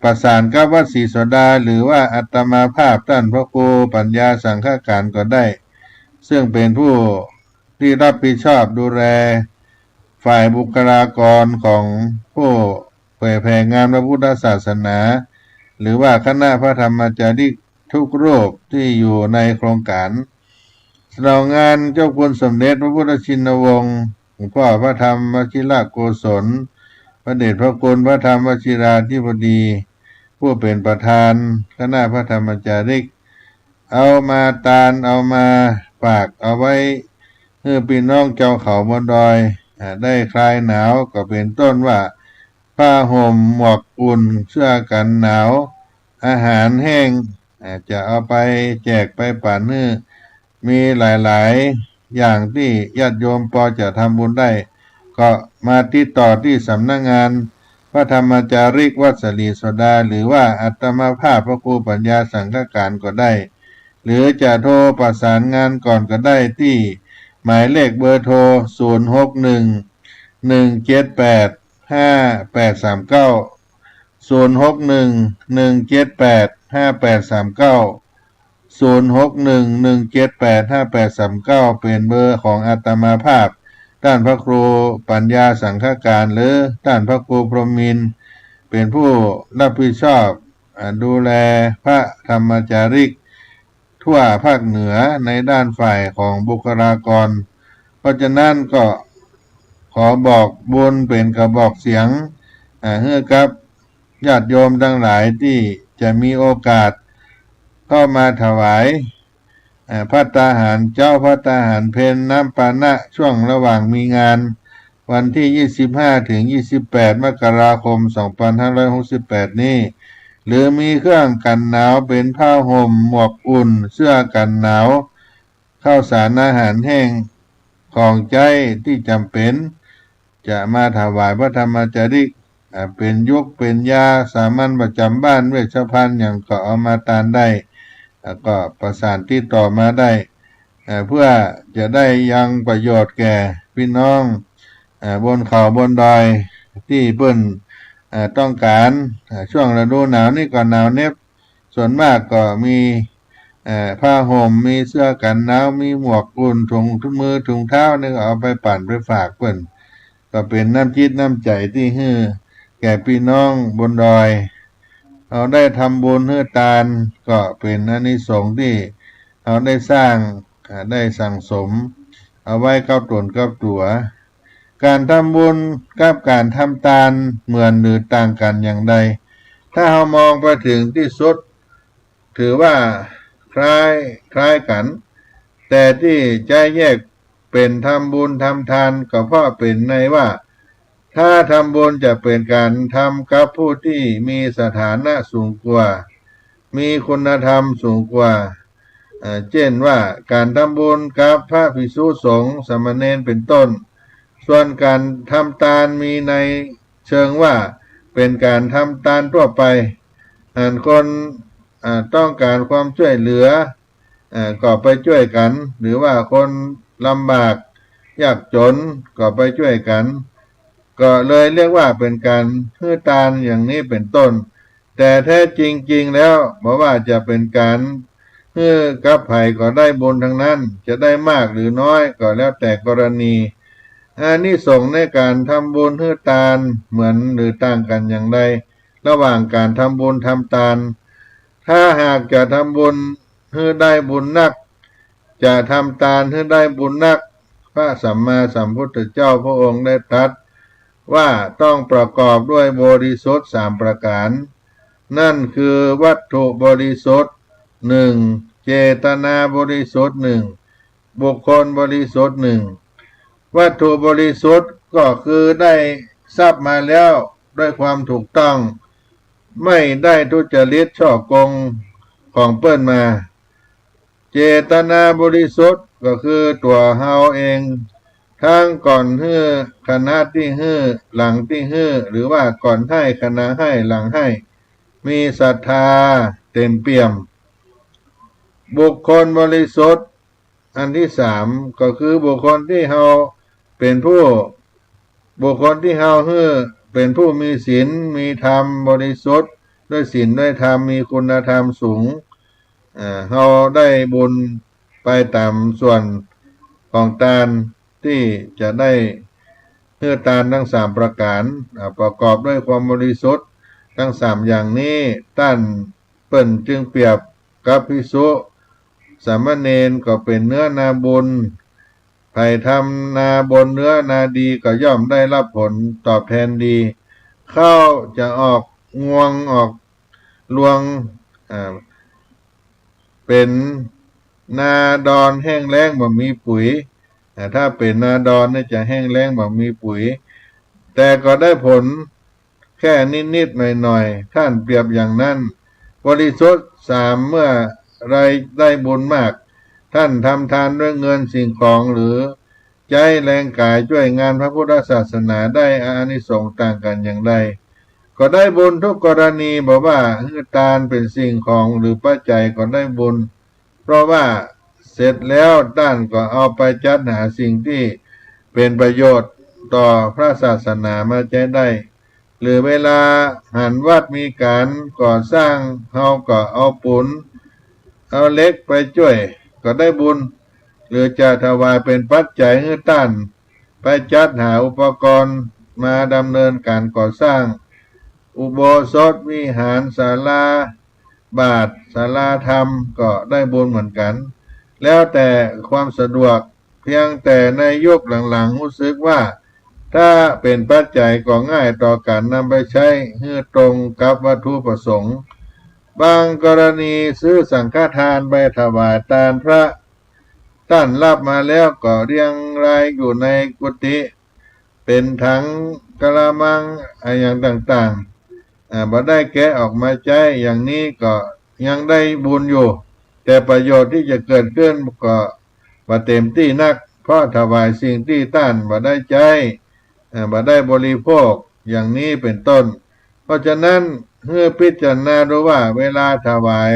ประสานกับวัดศรีโสดาหรือว่าอัตมาภาพท่านพระครูปัญญาสังฆการก็ได้ซึ่งเป็นผู้ที่รับผิดชอบดูแลฝ่ายบุคลากรของผู้เผยแผ่งานพระพุทธศาสนาหรือว่าคณะพระธรรมจาริกทุกรูปที่อยู่ในโครงการสนองงานเจ้าคุณสมเด็จพระพุทธชินวงศ์หลวงพ่อพระธรรมวชิรโกศลพระเดชพระคุณพระธรรมวชิราธิบดีผู้เป็นประธานคณะพระธรรมจาริกเอามาตานเอามาฝากเอาไว้เพื่อพี่น้องเจ้าเขาบนดอยได้คลายหนาวก็เป็นต้นว่าผ้าห่มหมวกอุ่นเสื้อกันหนาวอาหารแห้งจะเอาไปแจกไปปั่นให้มีหลายๆอย่างที่ญาติโยมพอจะทำบุญได้ก็มาติดต่อที่สำนักงานพระธรรมจาริกวัดศรีโสดาหรือว่าอัตมาภาพพระครูปัญญาสังฆการก็ได้หรือจะโทรประสานงานก่อนก็ได้ที่หมายเลขเบอร์โทร061-178-5839 061-178-5839เป็นเบอร์ของอาตมาภาพท่านพระครูปัญญาสังฆการหรือท่านพระครูพรหมินทร์เป็นผู้รับผิดชอบดูแลพระธรรมจาริกทั่วภาคเหนือในด้านฝ่ายของบุคลากรเพราะฉะนั้นก็ขอบอกบุญเป็นกระบอกเสียงให้กับญาติโยมทั้งหลายที่จะมีโอกาสเข้ามาถวายภัตตาหารเจ้าภัตตาหารเพลน้ำปานะช่วงระหว่างมีงานวันที่25ถึง28มกราคม2568นี้หรือมีเครื่องกันหนาวเป็นผ้าห่มหมวกอุ่นเสื้อกันหนาวข้าวสารอาหารแห้งของใจที่จำเป็นจะมาถวายพระธรรมจาริกเป็นยุกเป็นยาสามัญประจำบ้านเวชภัณฑ์อย่างก็เอามาตานได้ก็ประสานติดต่อมาได้เพื่อจะได้ยังประโยชน์แก่พี่น้องบนเขาบนดอยที่เพิ่นต้องการช่วงฤดูหนาวนี่ก็หนาวเน็บส่วนมากก็มีผ้าห่มมีเสื้อกันหนาวมีหมวกอุ่นถุงมือถุงเท้านี่ก็เอาไปปั่นไปฝากเพิ่นก็เป็นน้ำจิตน้ำใจที่ให้แก่พี่น้องบนดอยเราได้ทำบุญให้ทานก็เป็นอานิสงส์ที่เราได้สร้างได้สั่งสมเอาไว้กับตนกับตัวการทำบุญกับการทำทานเหมือนหรือต่างกันอย่างใดถ้าเรามองไปถึงที่สุดถือว่าคล้ายกันแต่ที่ใจแยกเป็นทำบุญทำทานก็เพราะเป็นในว่าถ้าทำบุญจะเป็นการทำกับผู้ที่มีสถานะสูงกว่ามีคุณธรรมสูงกว่าเช่นว่าการทำบุญกับพระภิกษุสงฆ์สามเณรเป็นต้นส่วนการทำทานมีในเชิงว่าเป็นการทำทานทั่วไปคนต้องการความช่วยเหลือก็ไปช่วยกันหรือว่าคนลำบากยากจนก็ไปช่วยกันก็เลยเรียกว่าเป็นการให้ทานอย่างนี้เป็นต้นแต่แท้จริงแล้วบอกว่าจะเป็นการให้กับไผ่ก็ได้บุญทั้งนั้นจะได้มากหรือน้อยก็แล้วแต่กรณี อานิสงส์ในการทำบุญให้ทานเหมือนหรือต่างกันอย่างไรระหว่างการทำบุญทำทาน ถ้าหากจะทำบุญให้ได้บุญนักจะทำทานให้ได้บุญนักพระสัมมาสัมพุทธเจ้าพระองค์ได้ตรัสว่าต้องประกอบด้วยบริสุทธิ์3ประการนั่นคือวัตถุบริสุทธิ์1เจตนาบริสุทธิ์1บุคคลบริสุทธิ์1วัตถุบริสุทธิ์ก็คือได้ทรัพย์มาแล้วด้วยความถูกต้องไม่ได้ทุจริตช่อโกงของเปิ้นมาเจตนาบริสุทธิ์ก็คือตัวเฮาเองทั้งก่อนฮื้อคณะที่ฮื้อหลังที่ฮื้อหรือว่าก่อนให้คณะให้หลังให้มีศรัทธาเต็มเปี่ยมบุคคลบริสุทธิ์อันที่3ก็คือบุคคลที่เฮาเป็นผู้บุคคลที่เฮาฮื้อเป็นผู้มีศีลมีธรรมบริสุทธิ์ด้วยศีลด้วยธรรมมีคุณธรรมสูงเฮาได้บุญไปตามส่วนของทานที่จะได้เพื่อทานทั้ง3ประการประกอบด้วยความบริสุทธิ์ทั้ง3อย่างนี้ท่านเปิ้นจึงเปรียบกับภิกษุสามเณรก็เป็นเนื้อนาบุญใครทำนาบนเนื้อนาดีก็ย่อมได้รับผลตอบแทนดีข้าวจะออกงวงออกรวงเป็นนาดอนแห้งแล้งบ่มีปุ๋ยถ้าเป็นนาดอนเนี่ยจะแห้งแล้งบ่มีปุ๋ยแต่ก็ได้ผลแค่นิดๆหน่อยๆท่านเปรียบอย่างนั้นบริสุทธิ์3เมื่อไรได้บุญมากท่านทำทานด้วยเงินสิ่งของหรือใจแรงกายช่วยงานพระพุทธศาสนาได้อานิสงส์ต่างกันอย่างไรก็ได้บุญทุกกรณีบอกว่าทานเป็นสิ่งของหรือปัจจัยก็ได้บุญเพราะว่าเสร็จแล้วท่านก็เอาไปจัดหาสิ่งที่เป็นประโยชน์ต่อพระศาสนามาใช้ได้หรือเวลาหันวัดมีการก่อสร้างเฮาก็เอาปูนเอาเหล็กไปช่วยก็ได้บุญหรือจะถวายเป็นปัจจัยให้ท่านไปจัดหาอุปกรณ์มาดำเนินการก่อสร้างอุโบสถวิหารศาลาบาทศาลาธรรมก็ได้บุญเหมือนกันแล้วแต่ความสะดวกเพียงแต่ในยุคหลังๆรู้สึกว่าถ้าเป็นปัจจัยก็ง่ายต่อการนำไปใช้ให้ตรงกับวัตถุประสงค์บางกรณีซื้อสังฆทานไปถวายทานพระท่านรับมาแล้วก็เรียงรายอยู่ในกุฏิเป็นถังกะละมังอย่างต่างๆบ่ได้แกะออกมาใช้อย่างนี้ก็ยังได้บุญอยู่แต่ประโยชน์ที่จะเกิดขึ้นก็บ่เต็มที่นักเพราะถวายสิ่งที่ท่านบ่ได้ใช้บ่ได้บริโภคอย่างนี้เป็นต้นเพราะฉะนั้นเมื่อพิจารณาดูว่าเวลาถวาย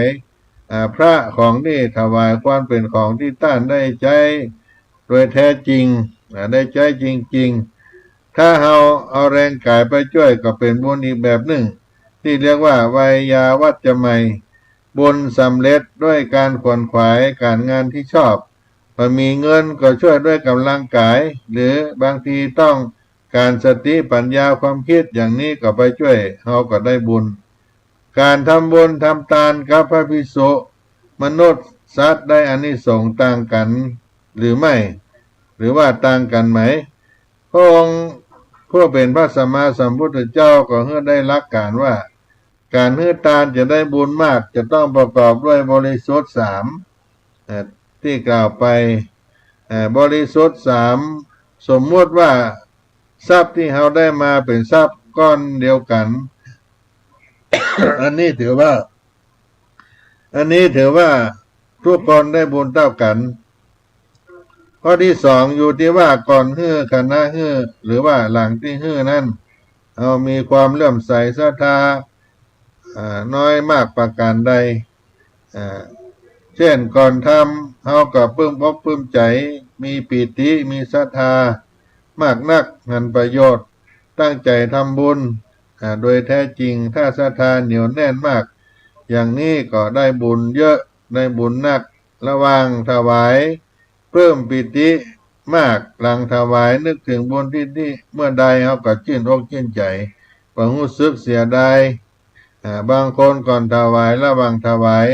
พระของที่ถวายความเป็นของที่ท่านได้ใช้โดยแท้จริงได้ใช้จริงๆถ้าเราเอาแรงกายไปช่วยก็เป็นบุญอีกแบบหนึ่งที่เรียกว่าไวยาวัจจะไมยบุญสำเร็จด้วยการขวนขวายการงานที่ชอบพอมีเงินก็ช่วยด้วยกำลังกายหรือบางทีต้องการสติปัญญาความคิดอย่างนี้ก็ไปช่วยเราก็ได้บุญการทำบุญทำทานกับพระภิกษุมนุษย์สัตว์ได้อานิสงส์ต่างกันหรือไม่หรือว่าต่างกันไหมพระองค์ผู้เป็นพระสัมมาสัมพุทธเจ้าก็ให้ได้หลักการว่าการให้ทานจะได้บุญมากจะต้องประกอบด้วยบริสุทธิ์3ที่กล่าวไปบริสุทธิ์3สมมติว่าทรัพย์ที่เราได้มาเป็นทรัพย์ก้อนเดียวกัน อันนี้ถือว่าทุกคนได้บุญเท่ากันข้อที่2อยู่ที่ว่าก่อนฮื้อคณะฮื้อหรือว่าหลังที่ฮื้อนั้นเอามีความเลื่อมใสศรัทธาน้อยมากประการใดเช่นก่อนทำเขาก็ปลื้มอกปลื้มใจมีปีติมีศรัทธามากนักหันประโยชน์ตั้งใจทำบุญโดยแท้จริงถ้าศรัทธาเหนียวแน่นมากอย่างนี้ก็ได้บุญเยอะได้บุญนักระหว่างถวายปลื้มปิติ มากหลังถวายนึกถึงบุญที่เมื่อใดเขาก็ชื่นอกชื่นใจบ่รู้สึกเสียดายบางคนก่อนถวายระหว่างถวาย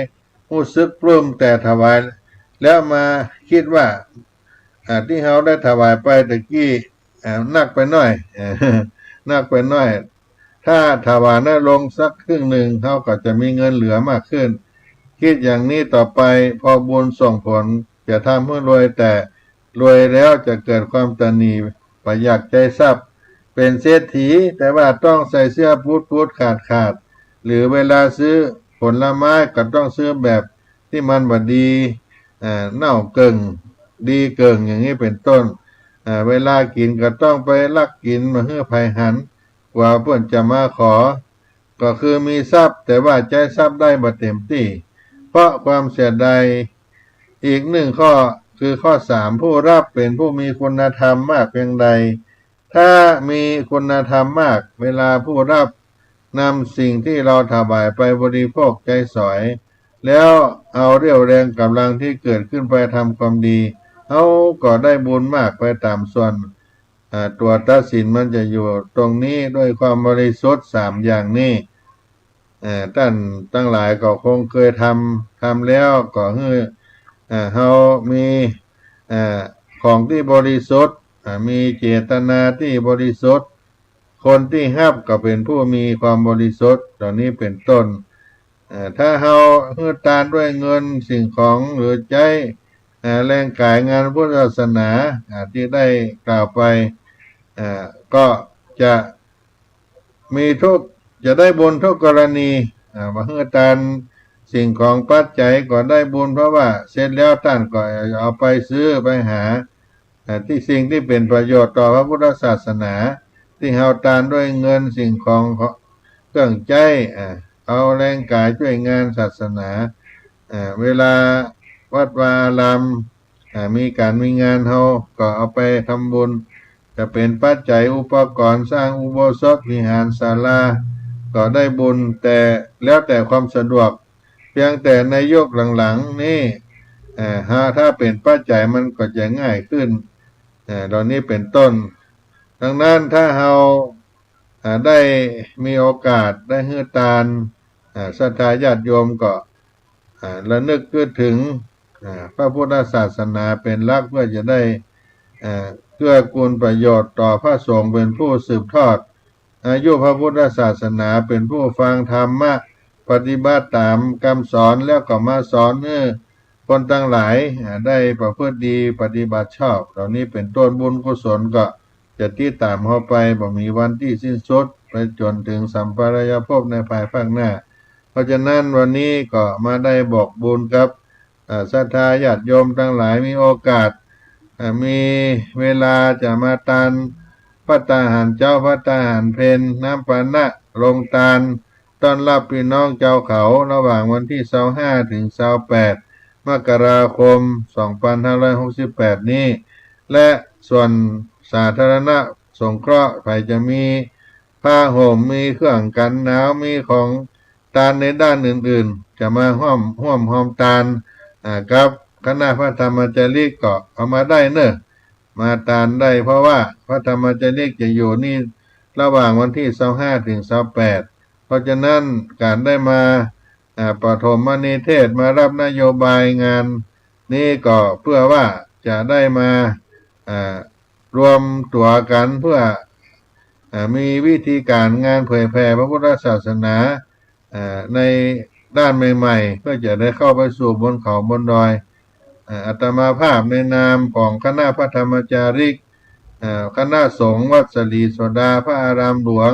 รู้สึกปลื้มแต่ถวายแล้วมาคิดว่าที่เขาได้ถวายไปตะกี้นักไปหน่อยนักไปหน่อย ถ้าถวายน้อยลงสักครึ่งหนึ่งเขาก็จะมีเงินเหลือมากขึ้นคิดอย่างนี้ต่อไปพอบุญส่งผลจะทำให้รวยแต่รวยแล้วจะเกิดความตนีประหยัดใจทรัพย์เป็นเศรษฐีแต่ว่าต้องใส่เสื้อพูดขาดหรือเวลาซื้อผลไม้ก็ต้องซื้อแบบที่มันบดีเน่าเกิงดีเกิงอย่างนี้เป็นต้นเวลากินก็ต้องไปลักกินมาเพื่อภัยหันกว่าเพื่อนจะมาขอก็คือมีทรัพย์แต่ว่าใจทรัพย์ได้บ่เต็มที่เพราะความเสียดายอีกหนึ่งข้อคือข้อ3ผู้รับเป็นผู้มีคุณธรรมมากเพียงใดถ้ามีคุณธรรมมากเวลาผู้รับนำสิ่งที่เราถวายไปบริโภคใจสอยแล้วเอาเรี่ยวแรงกำลังที่เกิดขึ้นไปทำความดีเขาก็ได้บุญมากไปตามส่วนตัวตัดสินมันจะอยู่ตรงนี้ด้วยความบริสุทธิ์3อย่างนี้ท่านตั้งหลายก็คงเคยทำแล้วก็ให้เขามีของที่บริสุทธิ์มีเจตนาที่บริสุทธิ์คนที่รับก็เป็นผู้มีความบริสุทธิ์ตอนนี้เป็นต้นถ้าเขาให้ทานด้วยเงินสิ่งของหรือใจแรงกายงานพุทธศาสนาที่ได้กล่าวไปก็จะมีจะได้บุญทุกกรณีมาให้ทานสิ่งของปัจจัยก็ได้บุญเพราะว่าเสร็จแล้วท่านก็เอาไปซื้อไปหาที่สิ่งที่เป็นประโยชน์ต่อพระพุทธศาสนาที่เฮาทานด้วยเงินสิ่งของเครื่องใจเอาแรงกายช่วยงานศาสนาเวลาวัดวาอารามมีการมีงานเฮาก็เอาไปทำบุญจะเป็นปัจจัยอุปกรณ์สร้างอุโบสถวิหารศาลาก็ได้บุญแต่แล้วแต่ความสะดวกเพียงแต่ในยุคหลังๆนี่ถ้าเป็นปัจจัยมันก็จะง่ายขึ้นตอนนี้เป็นต้นดังนั้นถ้าเราได้มีโอกาสได้ให้ทานศรัทธาญาติโยมก็ระลึกถึงพระพุทธศาสนาเป็นหลักเพื่อจะได้เกื้อกูลประโยชน์ต่อพระสงฆ์เป็นผู้สืบทอดอายุพระพุทธศาสนาเป็นผู้ฟังธรรมะปฏิบัติตามคำสอนแล้วก็มาสอนให้คนทั้งหลายได้ประพฤติดีปฏิบัติชอบเหล่านี้เป็นต้นบุญกุศลก็จะติดตามเข้าไปบ่มีวันที่สิ้นสุดไปจนถึงสัมปรายภพในภายภาคหน้าเพราะฉะนั้นวันนี้ก็มาได้บอกบุญกับศรัทธาญาติโยมทั้งหลายมีโอกาสมีเวลาจะมาทานพระตาหารเจ้าพระตาหารเพลน้ำปานะลงทานต้อนรับพี่น้องเจ้าเขาระหว่างวันที่25ถึง28มกราคม2568นี้และส่วนสาธารณะสงเคราะห์ใครจะมีผ้าห่มมีเครื่องกันหนาวมีของทานในด้านอื่นๆจะมาร่วมหอมทานกับคณะพระธรรมจารีก็เอามาได้เนอะมาทานได้เพราะว่าพระธรรมจารีจะอยู่นี่ระหว่างวันที่25ถึง28เพราะฉะนั้นการได้มาปฐมนิเทศมารับนโยบายงานนี้ก็เพื่อว่าจะได้มารวมตัวกันเพื่อมีวิธีการงานเผยแผ่พระพุทธศาสนาในด้านใหม่ๆเพื่อจะได้เข้าไปสู่บนเขาบนดอยอาตมาภาพในนามของคณะพระธรรมจาริกคณะสงฆ์วัดสลีโสดาพระอารามหลวง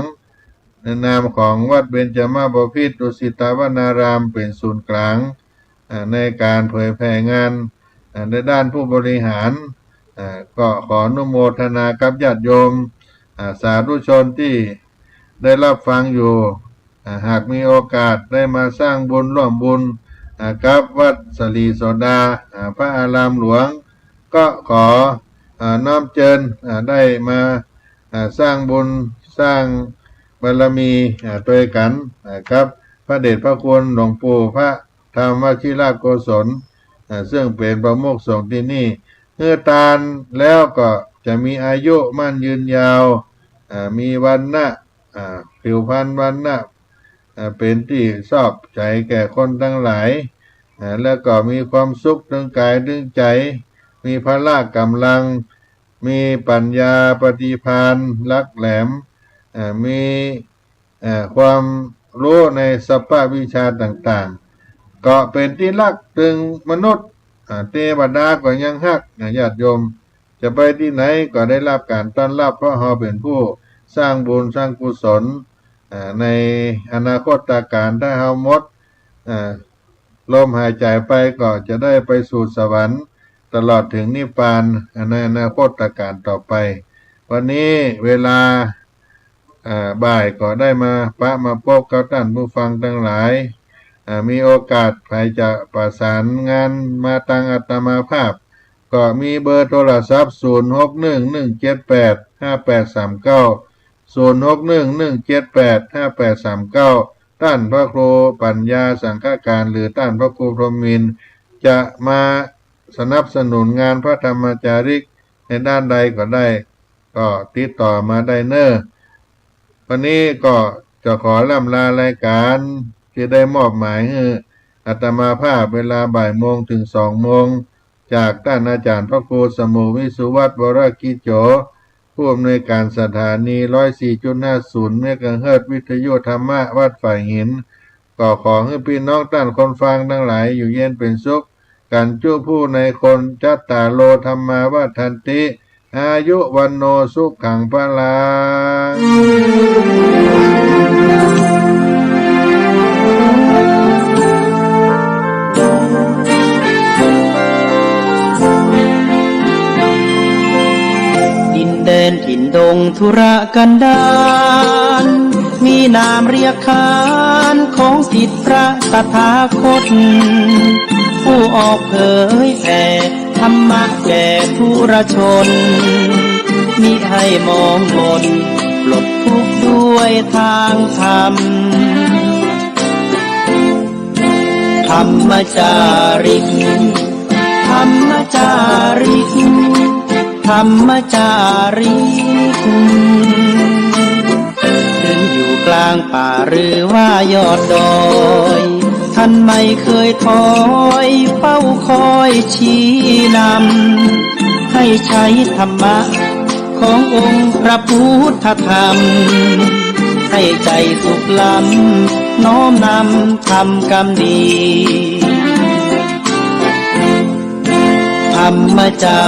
ในนามของวัดเบญจมาบพิตรดุสิตวนารามเป็นศูนย์กลางในการเผยแผ่งานในด้านผู้บริหารก็ขออนุโมทนากับญาติโยมสาธุชนที่ได้รับฟังอยู่หากมีโอกาสได้มาสร้างบุญร่วมบุญกับวัดสลีโสดาพระอารามหลวงก็ขอน้อมเชิญได้มาสร้างบุญสร้างบารมีด้วยกันครับพระเดชพระคุณหลวงปู่พระธรรมวชิรโกศลซึ่งเป็นประมุขสงฆ์ที่นี่ เมื่อตาลแล้วก็จะมีอายุมั่นยืนยาวมีวันนะผิวพรรณวันนะเป็นที่ชอบใจแก่คนทั้งหลายแล้วก็มีความสุขทั้งกายทั้งใจมีพละกำลังมีปัญญาปฏิภาณลักแหลมมีความรู้ในสัพพวิชาต่างๆก็เป็นที่รักถึงมนุษย์เทวดาก็ยังฮักญาติโยมจะไปที่ไหนก็ได้รับการต้อนรับเพราะเราเป็นผู้สร้างบุญสร้างกุศลในอนาคตการถ้าเราหมดลมหายใจไปก็จะได้ไปสู่สวรรค์ตลอดถึงนิพพานในอนาคตการต่อไปวันนี้เวลาบ่ายก็ได้มาพบกับท่านผู้ฟังทั้งหลายมีโอกาสใครจะประสานงานมาทางอาตมาภาพก็มีเบอร์โทรศัพท์0611785839 0611785839ท่านพระครูปัญญาสังฆการหรือท่านพระครูพรหมินทร์จะมาสนับสนุนงานพระธรรมจาริกในด้านใดก็ได้ก็ติดต่อมาได้เนอะวันนี้ก็จะขอล่ำลารายการที่ได้มอบหมายให้อาตมาภาพเวลาบ่ายโมงถึง2 โมงจากท่านอาจารย์พระครูสมุวิสุวัฒน์วรกิจโจผู้อำนวยการสถานี 104.50 เมกะเฮิรตซ์วิทยุธรรมะวัดฝ่ายหินก็ขอให้พี่น้องท่านคนฟังทั้งหลายอยู่เย็นเป็นสุขกันจุผู้ในคนจัตตาโลธรรมาวัฏันติอายุวันโนสุขังพลังดินแดนถิ่นดงธุรกันดารมีนามเรียกขานของสิทธิพระตถาคตผู้ออกเผยแผ่ธรรมะแก่ทุรชนมิให้มองมนปลดทุกข์ด้วยทางธรรมธรรมจาริกธรรมจาริกธรรมจาริกขึ้นอยู่กลางป่าหรือว่ายอดดอยท่านไม่เคยถอยเฝ้าคอยชี้นำให้ใช้ธรรมะขององค์พระพุทธธรรมให้ใจสุขล้ำน้อมนำทำกรรมดีธรรมจา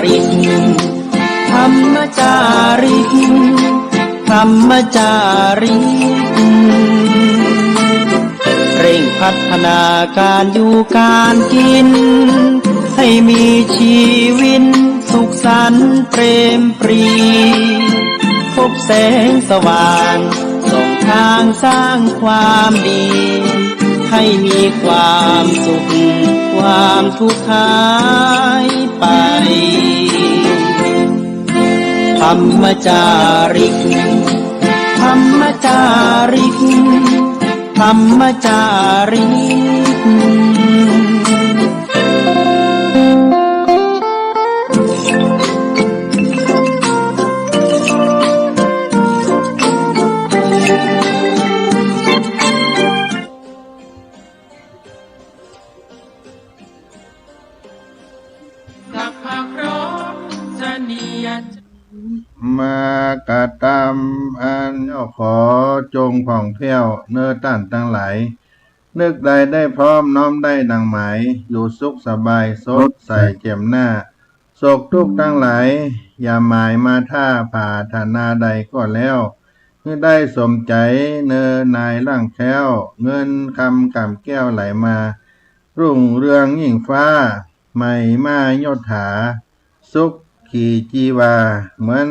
ริกธรรมจาริกธรรมจาริกเร่งพัฒนาการอยู่การกินให้มีชีวิตสุขสันต์เปรมปรีพบแสงสว่างส่องทางสร้างความดีให้มีความสุขความทุกข์หายไปธรรมจาริกธรรมจาริกธรรมจาริกมากะตามอันขอจงผ่องแผ้วเนื้อต้านทั้งหลายนึกใดได้พร้อมน้อมได้ดังหมายอยู่สุขสบายสดใสแจ่มหน้าโศกทุกข์ทั้งหลายอย่าหมายมาท่าผ่าธนาใดก็แล้วเมื่อได้สมใจเนื้อนายร่างแค้วเงินคำกำแก้วไหลมารุ่งเรืองยิ่งฟ้าไม่มายศถาสุขขี่จีวาเหมือน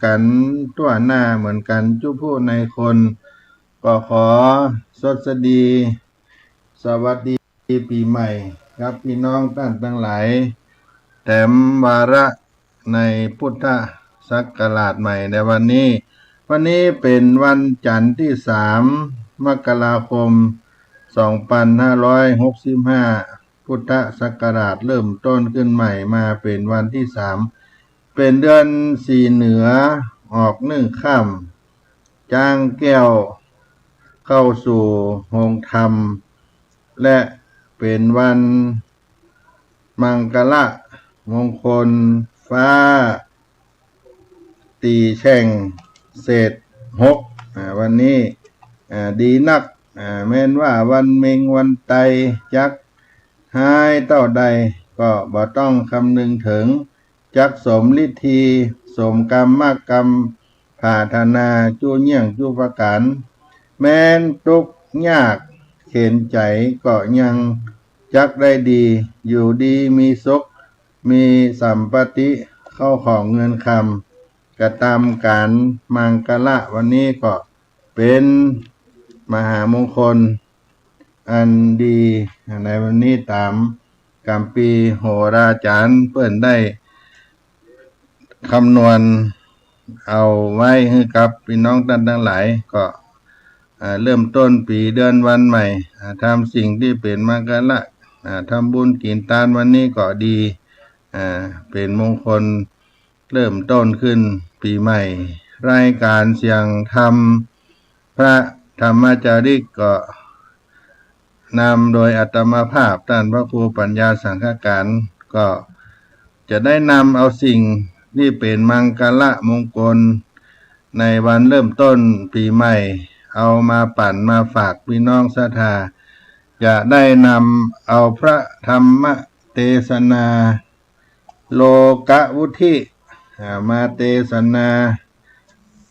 กันตัวหน้าเหมือนกันจุผู้ในคนก็ขอสวัสดีสวัสดีปีใหม่ครับพี่น้องท่านทั้งหลายแถมวาระในพุทธศักราชใหม่ในวันนี้เป็นวันจันทร์ที่3 มกราคม 2565 พุทธศักราชเริ่มต้นขึ้นใหม่มาเป็นวันที่3เป็นเดือนสี่เหนือออก1 ค่ำจ้างแก้วเข้าสู่โรงธรรมและเป็นวันมังกละมงคลฟ้าตีแช่งเศษ6วันนี้ดีนักแม้นว่าวันเมงวันไตจักหายเต้าใดก็บ่ต้องคำนึงถึงจักสมฤทธีสมกรรมมากกรรมผาธนาจูเยี่ยงจูประการแม้นทุกข์ยากเข็นใจก็ยังจักได้ดีอยู่ดีมีสุขมีสัมปติเข้าของเงินคำกระทำการมังกละวันนี้ก็เป็นมหามงคลอันดีในวันนี้ตามกัมปีโหราจารย์เพื่อนได้คำนวณเอาไว้ให้กับพี่น้องท่านทั้งหลายก็เริ่มต้นปีเดือนวันใหม่ทำสิ่งที่เป็นมังกละทำบุญกินทานวันนี้ก็ดีเป็นมงคลเริ่มต้นขึ้นปีใหม่รายการเสียงธรรมพระธรรมจาริกก็นำโดยอัตมาภาพท่านพระครูปัญญาสังฆการก็จะได้นำเอาสิ่งที่เป็นมังกละมงคลในวันเริ่มต้นปีใหม่เอามาปั่นมาฝากพี่น้องศรัทธาจะได้นำเอาพระธรรมเทศนาโลกวุฒิมาเทศนา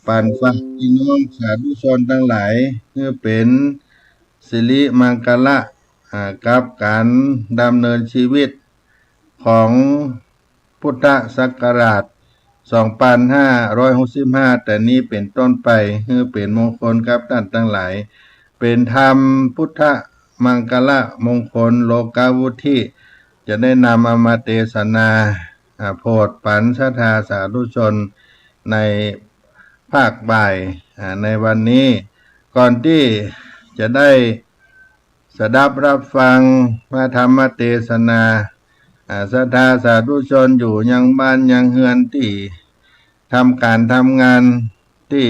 ปั่นฟังพี่น้องสาธุชนทั้งหลายเพื่อเป็นสิริมังกละกับการดำเนินชีวิตของพุทธศักราช2565แต่นี้เป็นต้นไปเพื่อเป็นมงคลกับท่านทั้งหลายเป็นธรรมพุทธมังกละมงคลโลกาวุฒิจะได้นำเอามาเทศนาโพธิปัญชทาสาธุชนในภาคบ่ายในวันนี้ก่อนที่จะได้สดับรับฟังพระธรรมเทศนาศรัทธาสาธุชนอยู่ยังบ้านยังเฮือนที่ทำการทำงานที่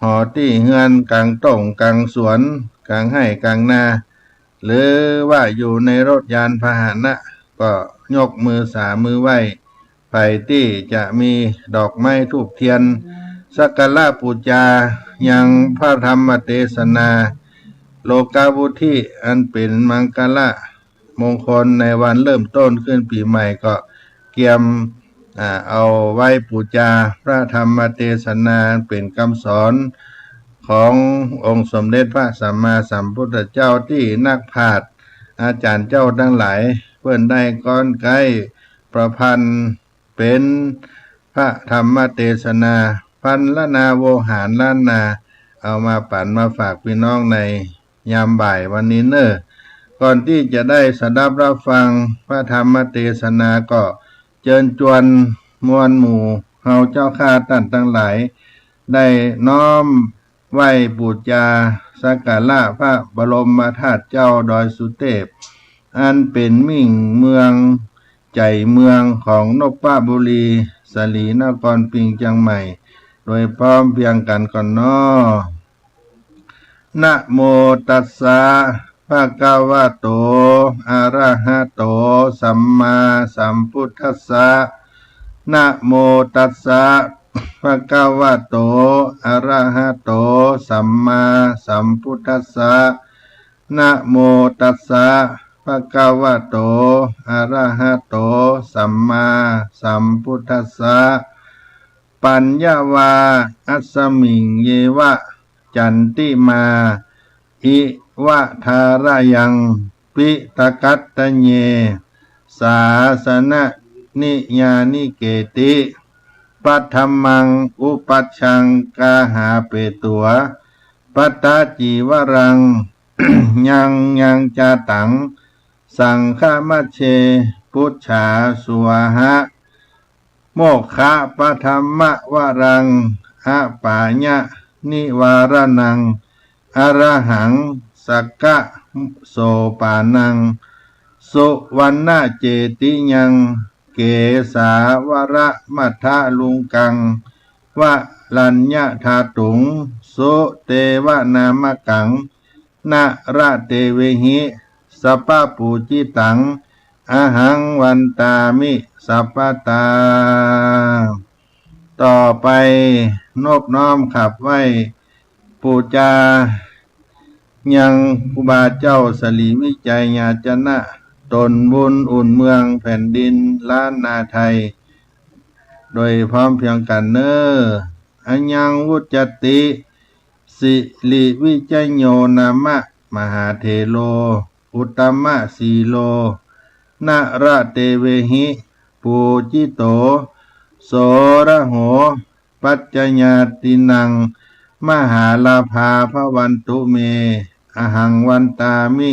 หอที่เฮือนกลางต่งกลางสวนกลางไร่กลางนาหรือว่าอยู่ในรถยานพาหนะก็ยกมือมือไหว้ไปที่จะมีดอกไม้ธูปเทียนสักการะบูชายังพระธรรมเทศนาโลกาวุฒิอันเป็นมังกละมงคลในวันเริ่มต้นขึ้นปีใหม่ก็เกียมเอาไว้บูชาพระธรรมเทศนาเป็นคำสอนขององค์สมเด็จพระสัมมาสัมพุทธเจ้าที่นักปราชญ์อาจารย์เจ้าทั้งหลายเพื่อนได้ก้อนใกล้ประพันธ์เป็นพระธรรมเทศนาพันละนาโวหารล้านนาเอามาปั่นมาฝากพี่น้องในยามบ่ายวันนี้เนอะก่อนที่จะได้สดับรับฟังพระธรรมเทศนาก็เชิญชวนมวลหมู่เฮาเจ้าข้าท่านทั้งหลายได้น้อมไหว้บูชาสักการะพระบรมธาตุเจ้าดอยสุเทพอันเป็นมิ่งเมืองใจเมืองของนพบุรีสลีนครปิงเชียงใหม่โดยพร้อมเพียงกันก่อนน้อนะโมตัสสะภะคะวะโตอะระหะโตสัมมาสัมพุทธัสสะนะโมตัสสะภะคะวะโตอะระหะโตสัมมาสัมพุทธัสสะนะโมตัสสะภะคะวะโตอะระหะโตสัมมาสัมพุทธัสสะปัญญาวาอัสสมิงเยวะจันติมาอิวะทารายังปิตกัตตะเยสาสนะนิยานิเกติปัทธมังอุปัชชังกาหาเปตัวปัตตาจีวรัง ยังจาตังสังฆมัชเชพุทธาสุวหะโมกขะปะธรรมะวรังอะปาญะนิวารนังอรหังสักกะโสปานังโส สุวรรณเจติยังเกสาวระมัทธลุงกังวะลัญญธาตุงสุเตวะนามกังนะระเตเวหิสัพพปูจิตังอะหังวันตามิสัพพตาต่อไปนอบน้อมขับไว้ปูจายังครูบาเจ้าสลีวิจัยญาจนะตนบุญอุ่นเมืองแผ่นดินล้านนาไทยโดยพร้อมเพียงกันเนออัญญังวุจติสิริวิจัยโยนามะมหาเถโลอุตตมะสีโลนะระเตเวหิปูจิโตโสระโหปัจจญาตินังมหาลาภาภวันตุเมอหังวันตามิ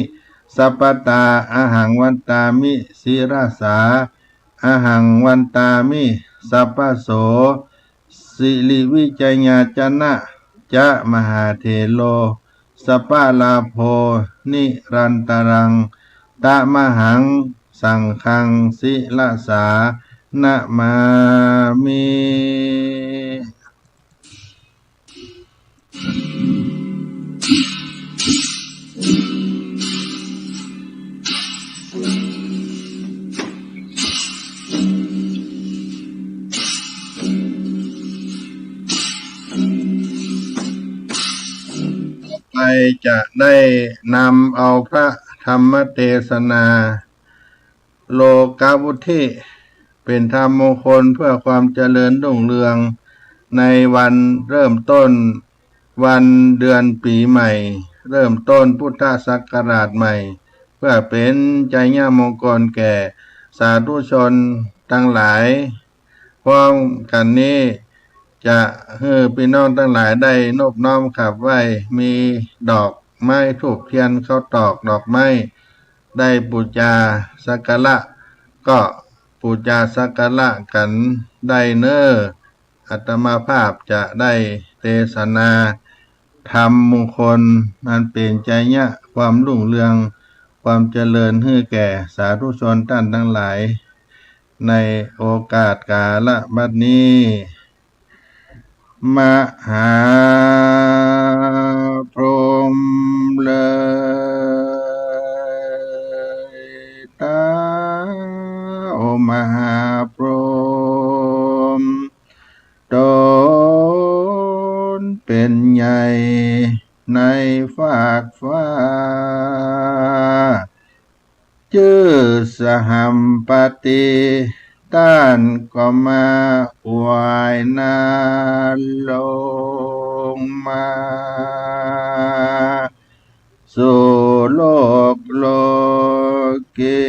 สัพพตาอหังวันตามิศิราสาอหังวันตามิสัพพโสสิริวิจัยญาจนะจะมหาเถโลสัพพลาโภนิรันตรังตะมหังสังฆังศิลาสานะมามิไปจะได้นำเอาพระธรรมเทศนาโลกาวุธิเป็นธรรมมงคลเพื่อความเจริญรุ่งเรืองในวันเริ่มต้นวันเดือนปีใหม่เริ่มต้นพุทธศักราชใหม่เพื่อเป็นใจญามงคลแก่สาธุชนทั้งหลายพร้อมกันนี้จะให้พี่น้องทั้งหลายได้นอบน้อมขับไหว้มีดอกไม้ธูปเทียนข้าวตอกดอกไม้ได้บูชาสักการะก็บูชาสักการะกันได้เน้ออาตมาภาพจะได้เทศนาธรรมมงคลนั้นเป็นใจญะความรุ่งเรืองความเจริญให้แก่สาธุชนท่านทั้งหลายในโอกาสกาลบัดนี้มหาพรหมเลยตาโอมหาพรหมตนเป็นใหญ่ในฟากฟ้าชื่อสหัมปติต้านก็มาอวายนาลงมาสู่โลกโลกี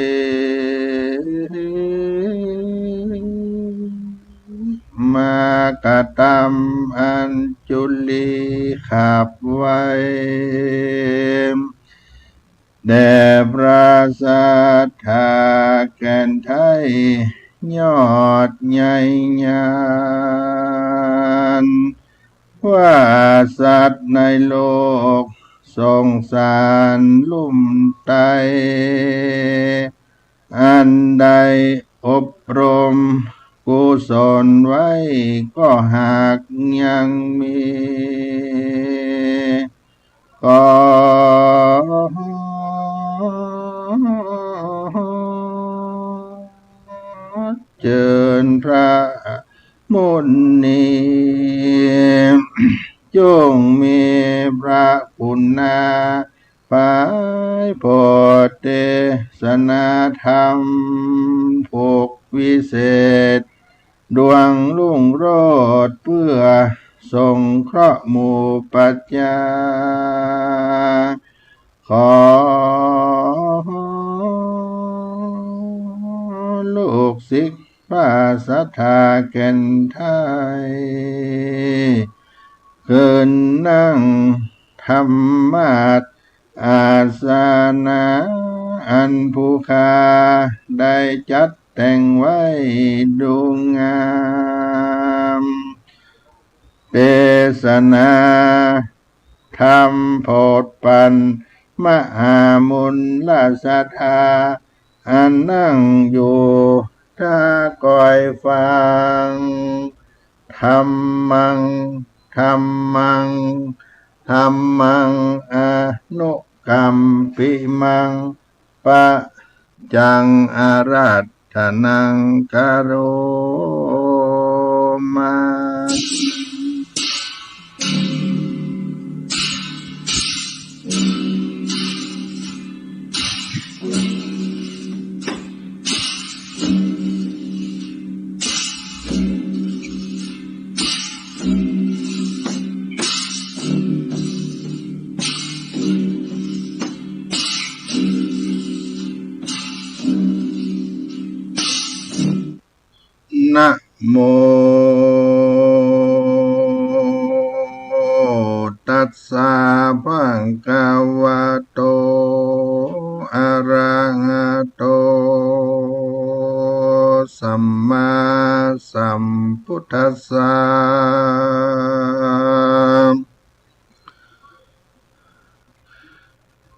มากระทำอัญจุลีขับไว้แด่พระสัทธาแก่นไทยยอดใหญ่ยานว่าสัตว์ในโลกสงสารลุ่มไตอันใดอบรมกุศลไว้ก็หากยังมีก็เจิญพระมุนีจงมีพระคุณนาภายโพธิเทศนาธรรมผูกวิเศษดวงรุ่งโรจน์เพื่อสงเคราะห์หมู่ปัจจาขอลูกศิษย์พระสัทธาแก่นไทยคืนนั่งธรรมาสอาสนะอันผู้ค้าได้จัดแต่งไว้ดูงามเทศนาธรรมโพธิปันมหามุลลสัทธา อันนั่งอยู่ถ้าก่อยฟังธรรมังธรรมังธรรมังอนุกัมปิมังปะจังอาราธนังกโรมานะโมตัสสะภะคะวะโตอะระหะโตสัมมาสัมพุทธัสสะ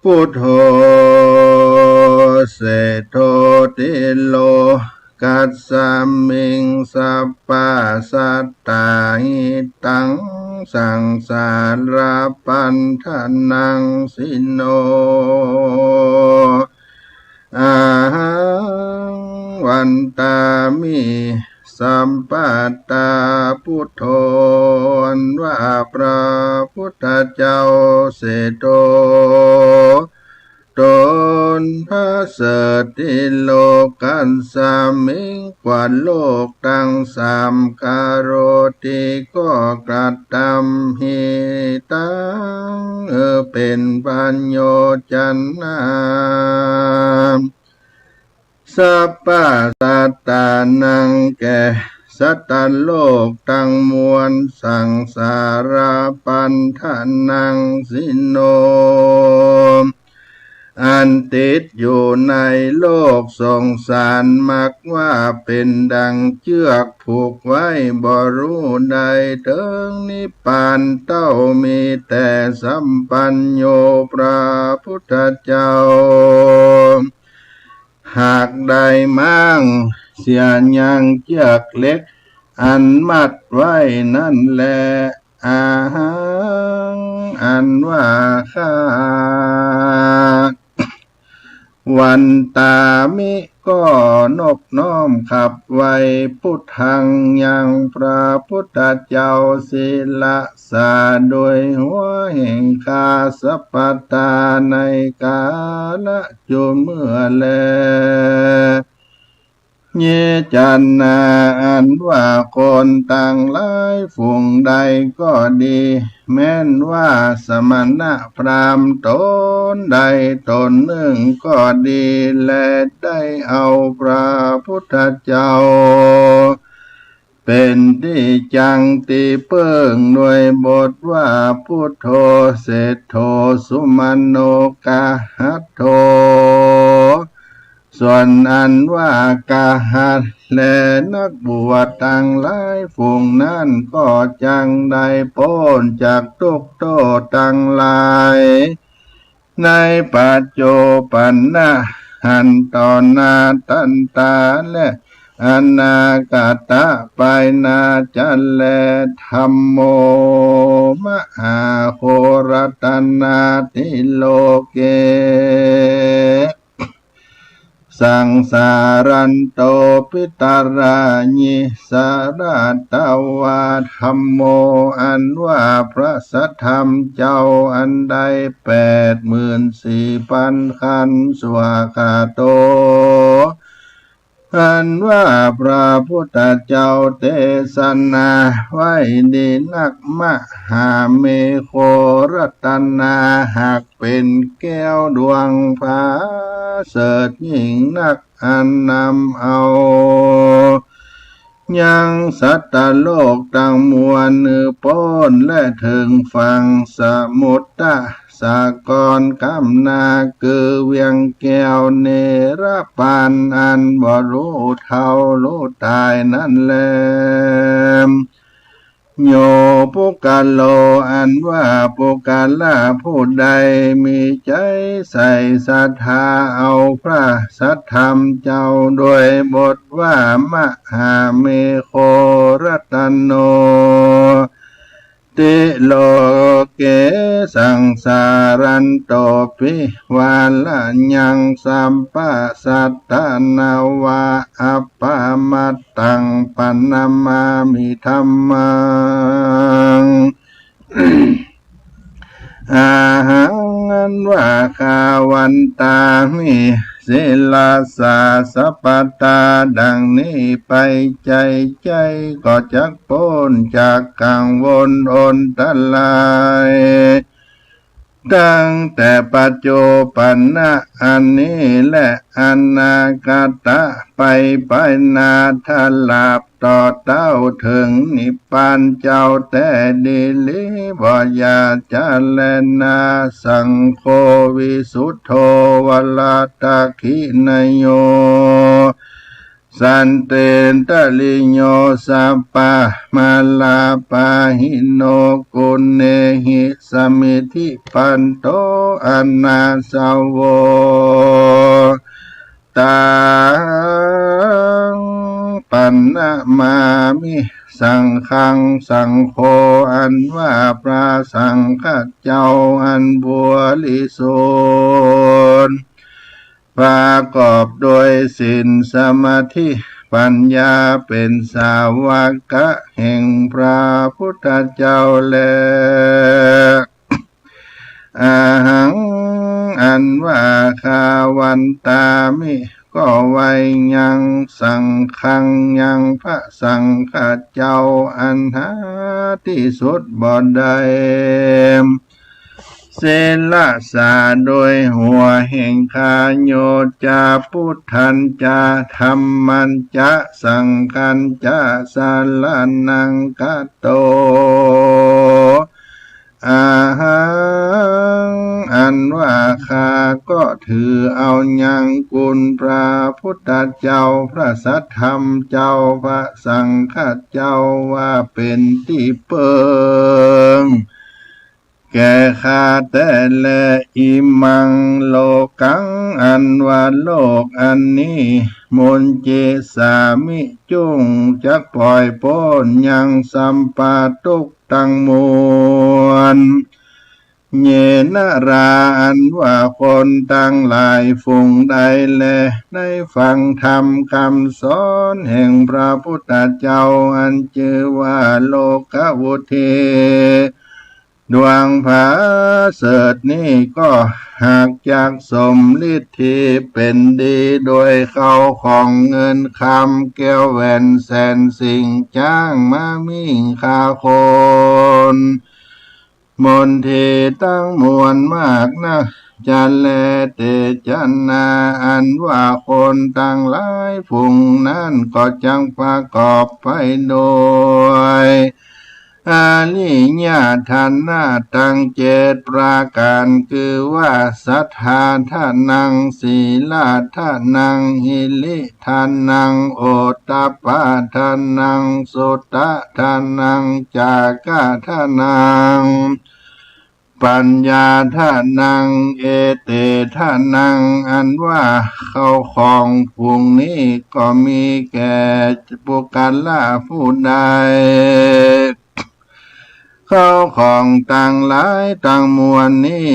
พุทโธเสโธติโลกัสสมิงสัพพะสัตตาหิตังสังสาราปันธนังสิโนอาหังวันตามิสัมปัตตาพุทโธว่าพระพุทธเจ้าเสโธตนพระเสติโลกันสามิงกว่าโลกตั้งสามการโรติก็กระทำหิตังเป็นปัญโยจันนาสัพพะสัตตานังแก่สัตตโลกตั้งมวลสังสาราปันธนังสิโนอันติดอยู่ในโลกสงสารมักว่าเป็นดังเชือกผูกไว้บ่รู้ใดถึงนิพพานเต้ามีแต่สัมปัญโยพระพุทธเจ้าหากได้มั่งเสียยังเชือกเล็กอันมัดไว้นั่นแหละอาหังอันว่าข้าวันตามิก็นบน้อมขับไว้พุทธังยังพระพุทธเจ้าศิลสาโดยหัวแห่งคาสัพพตาในกาละจุเมื่อแลเยจันนาอันว่าคนต่างหลายฝูงใดก็ดีแม้นว่าสมณะพราหมณ์ตนใดตนหนึ่งก็ดีและได้เอาพระพุทธเจ้าเป็นที่จังตีเปิ้งด้วยบทว่าพุทโธเสทโธสุมาโนกาหัตโธส่วนอันว่ากาหัตและนักบวชต่างหลายฝูงนั้นก็จังได้พ้นจากทุกข์โทษต่างหลายในปัจจุบันนะหันตอนนาตันตาและอนาคตะไปนาจันแลธัมโมมหาโครัตนาติโลเกสังสารันโตปิตาราญิสาราตวาธัมโมอันว่าพระสัทธรรมเจ้าอันใด84,000 ขันธ์สวากาโตอันว่าพระพุทธเจ้าเทศนาไว้ดีนักมหาเมโครัตนาหากเป็นแก้วดวงฟ้าเสดยิ่งนักอันนำเอายังสัตตโลกตั้งมวลพ้นและถึงฝั่งสมุทรสากรกำนาคือเวียงแก้วเนรปานอันบ่รู้เท่ารู้ตายนั่นแล โยปุกาโลอันว่าปุกาลาผู้ใดมีใจใส่ศรัทธาเอาพระสัทธรรมเจ้าโดยบทว่ามหาเมโครัตโนติโลเกสังสารันโตปิวาลยังสัมปะสัตตนาวาอัปปามัตตังปันนามามิธัมมัง อาหังอันว่าคาวันตามิศิลาสาสปตาดังนี้ไปใจก็จักพ้นจากกังวลอนตรายตั้งแต่ปัจจุบันนะอันนี้และอนาคตะไปนาทลาบต่อเต้าถึงนิพพานเจ้าแต่ดีลิบอยาจาเลนาสังโฆวิสุทโธวลาตาคินโยสันเตนตะลิโยสัปปะมาลาปาหิโนกุณเนหิสมิธิปันโตอนาสาวโวตังปันนะมามิสังฆังสังโฆอันว่าพระสังฆเจ้าอันบริสุทธิ์ประกอบโดยศีลสมาธิปัญญาเป็นสาวกะแห่งพระพุทธเจ้าแลอาหังอันว่าคาวันตามิก็ไว้ยังสังฆังยังพระสังฆเจ้าอันหาที่สุดบ่ได้เสลสาโดยหัวแห่งคาโยจาพุทธันจาธรรมันจะสังฆันจะสาลานังกะโตอาหังอันว่าข้าก็ถือเอายังกุลพระพุทธเจ้าพระสัทธรรมเจ้าพระสังฆเจ้าว่าเป็นที่เปิงแก่ข้าแต่และอิมังโลกังอันว่าโลกอันนี้มนเจสามิจุงจักปล่อยพ้นยังสัมปาทุกตังมวลเยนะราอันว่าคนตั้งหลายฝูงใดแลได้ฟังธรรมคำสอนแห่งพระพุทธเจ้าอันชื่อว่าโลกวุธีดวงผาเสดนี้ก็หากจากสมฤทธิเป็นดีโดยเขาของเงินคำแก้วแหวนแสนสิ่งจ้างมามิ่งคาคนมนเทตั้งมวลมากนะจันแลเตจันนาอันว่าคนตั้งหลายฝูงนั้นก็จังประกอบไปโดยอาลิญาทานาตั้งเจตประการคือว่าสัทธาทานังศีลาทานังหิริทานังโอตตปปาทานังสุตตะทานังจากะทานังปัญญาทานังเอเตทานังอันว่าเขาของพวงนี้ก็มีแก่ปุกาลาผู้ใดเขาของต่างหลายต่างมวลนี้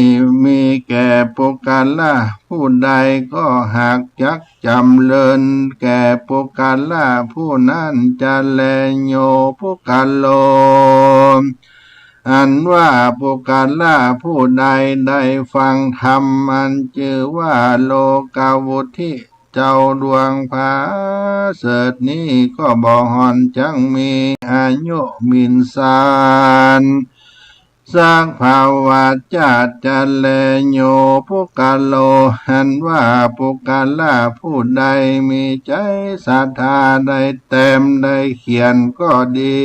มีแก่ปุกาลาผู้ใดก็หากจักจำเลินแก่ปุกาลาผู้นั้นจะแลโยปุกาโลอันว่าปุกาลาผู้ใดได้ฟังธรรมอันชื่อว่าโลกาวุธิเจ้าดวงผาเสดนี้ก็บ่หอนจังมีอายุมินสารสร้างภาวะจาจันแลโยปุกาโลหันว่าปุกาลาผู้ใดมีใจศรัทธาได้เต็มได้เขียนก็ดี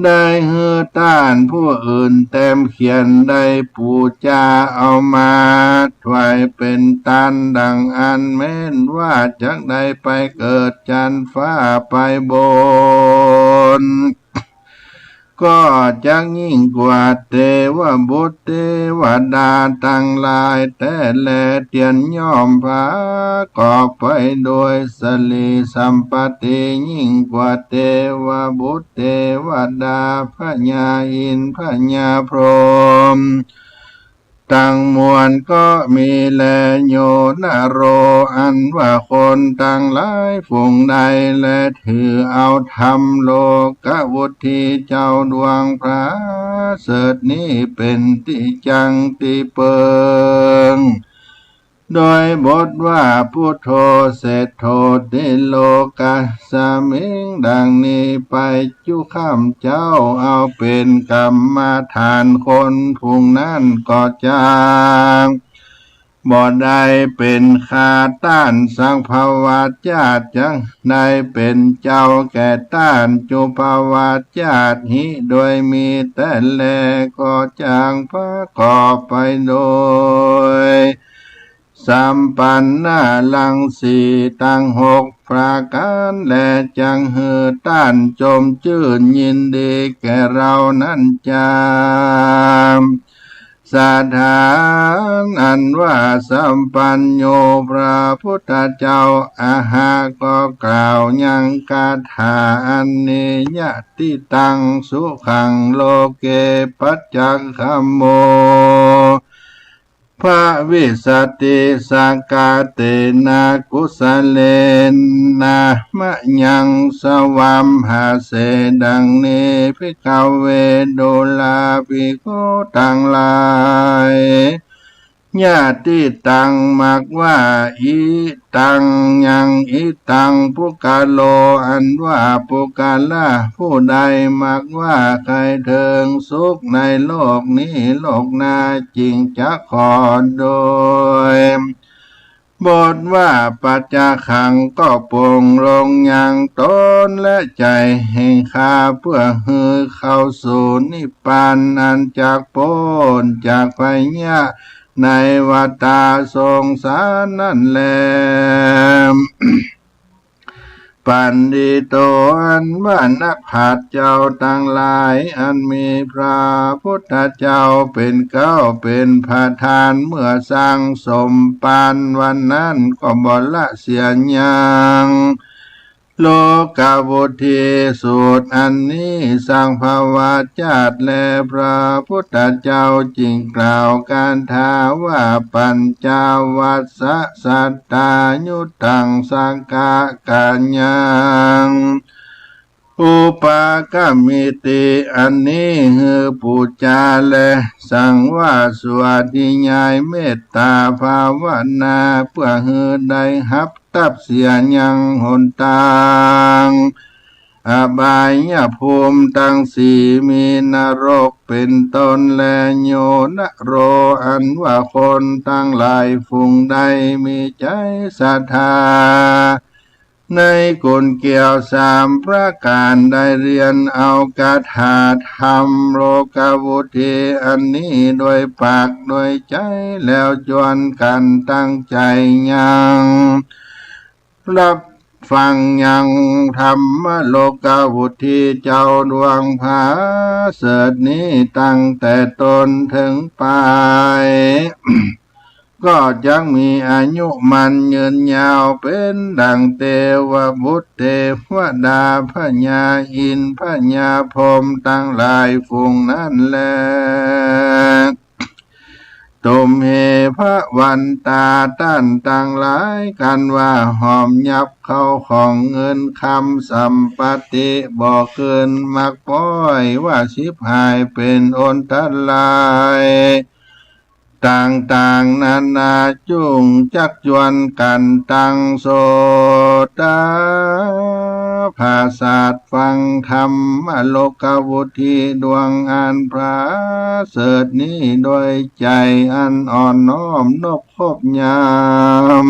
ได้ฮือต้านผู้อื่นเต็มเขียนได้ปูจาเอามาถวายเป็นตานดังอันแม้นว่าจักได้ไปเกิดจันฟ้าไปบน ก็จักยิ่งกว่าเทวบุตรเทวดาทั้งหลายแต่แลเตียนย่อมพากอบไปโดยสลีสัมปติยิ่งกว่าเทวบุตรเทวดาพญาอินทร์พญาพรหมตั้งมวลก็มีแลโยนโรอันว่าคนตั้งหลายฝูงใดและถือเอาธรรมโลกวุฒิเจ้าดวงพระเสริฐนี้เป็นที่จังที่เปิงโดยบทว่าพุทโธเศธโธติโลกาสมิงดังนี้ไปจุข้ามเจ้าเอาเป็นกรรมฐานคนผู้นั้นก็จางบ่ได้เป็นคาต้านสังภาวะญาติจังได้เป็นเจ้าแก่ต้านจุภาวะญาติหิโดยมีแต่แลก็จางพระก่อไปโดยสัมปันนาลังสีตั้งหกประการและจังหือต้านจมชื่นยินดีแก่เรานั้นจามสถานอันว่าสัมปันโยพระพุทธเจ้าอาหาก็กล่าวยังคาถาอันนี้ยะติตังสุขังโลเกปัจจังคัมโมพระวิสัตติสังกาเตนะกุสเลนะมะยังสวัมหาเสดังนี้ภิกขเวโดลาภิกขุทั้งหลายญาติตังมักว่าอิตังยังอิตังปุกาโลอันว่าปุกาละผู้ใดมักว่าใครเถิงสุขในโลกนี้โลกหน้าจริงจะขอโดยบทว่าปัจจาขังก็ปลงลงยังตนและใจแห่งข้าเพื่อฮือเข้าสู่นิพพานอันจากพ้นจากไฟยะในวัฏฏะสงสารนั่นแล ปันดิโตอันว่านักหัดเจ้าทั้งหลายอันมีพระพุทธเจ้าเป็นเก้าเป็นประธานเมื่อสร้างสมปานวันนั้นก็บ่ละเสียยังโลกาวุธีสูตรอันนี้สร้างภาวะญาติและพระพุทธเจ้าจริงกล่าวการท้าว่าปัญจวัสสะสัตตายุตังสังกากัญญังอุปกมิติอันนี้คือปูจาและสังวาสวดที่ยายเมตตาภาวนาเพื่อให้ได้หับตับเสียยังหนตางอบายภูมิตั้งสี่มีนรกเป็นต้นและโยนโรอันว่าคนตั้งหลายฝูงใดมีใจศรัทธาในกลเกี่ยวสามประการได้เรียนเอาคาถาธรรมโลกวุธีอันนี้โดยปากโดยใจแล้วจวนกันตั้งใจยังรับฟังยังธรรมโลกวุธีเจ้าดวงพระเสริฐนี้ตั้งแต่ตนถึงปลายก็จักมีอายุมันยืนยาวเป็นดังเทวบุตรเทวดาพญาอินทร์พญาพรหมตั้งหลายฝูงนั้นแลตุมเหพระวันตาตั้นต่างหลายกันว่าหอมยับเข้าของเงินคำสัมปติบอกเกินมักป้อยว่าชิบหายเป็นอนตรายต่างๆนานาจุงจักจวนกันตั้งโสตภาษาฟังธรรมโลกวุธีดวงอันพระเสริฐนี้โดยใจอันอ่อนน้อมนบคบยาม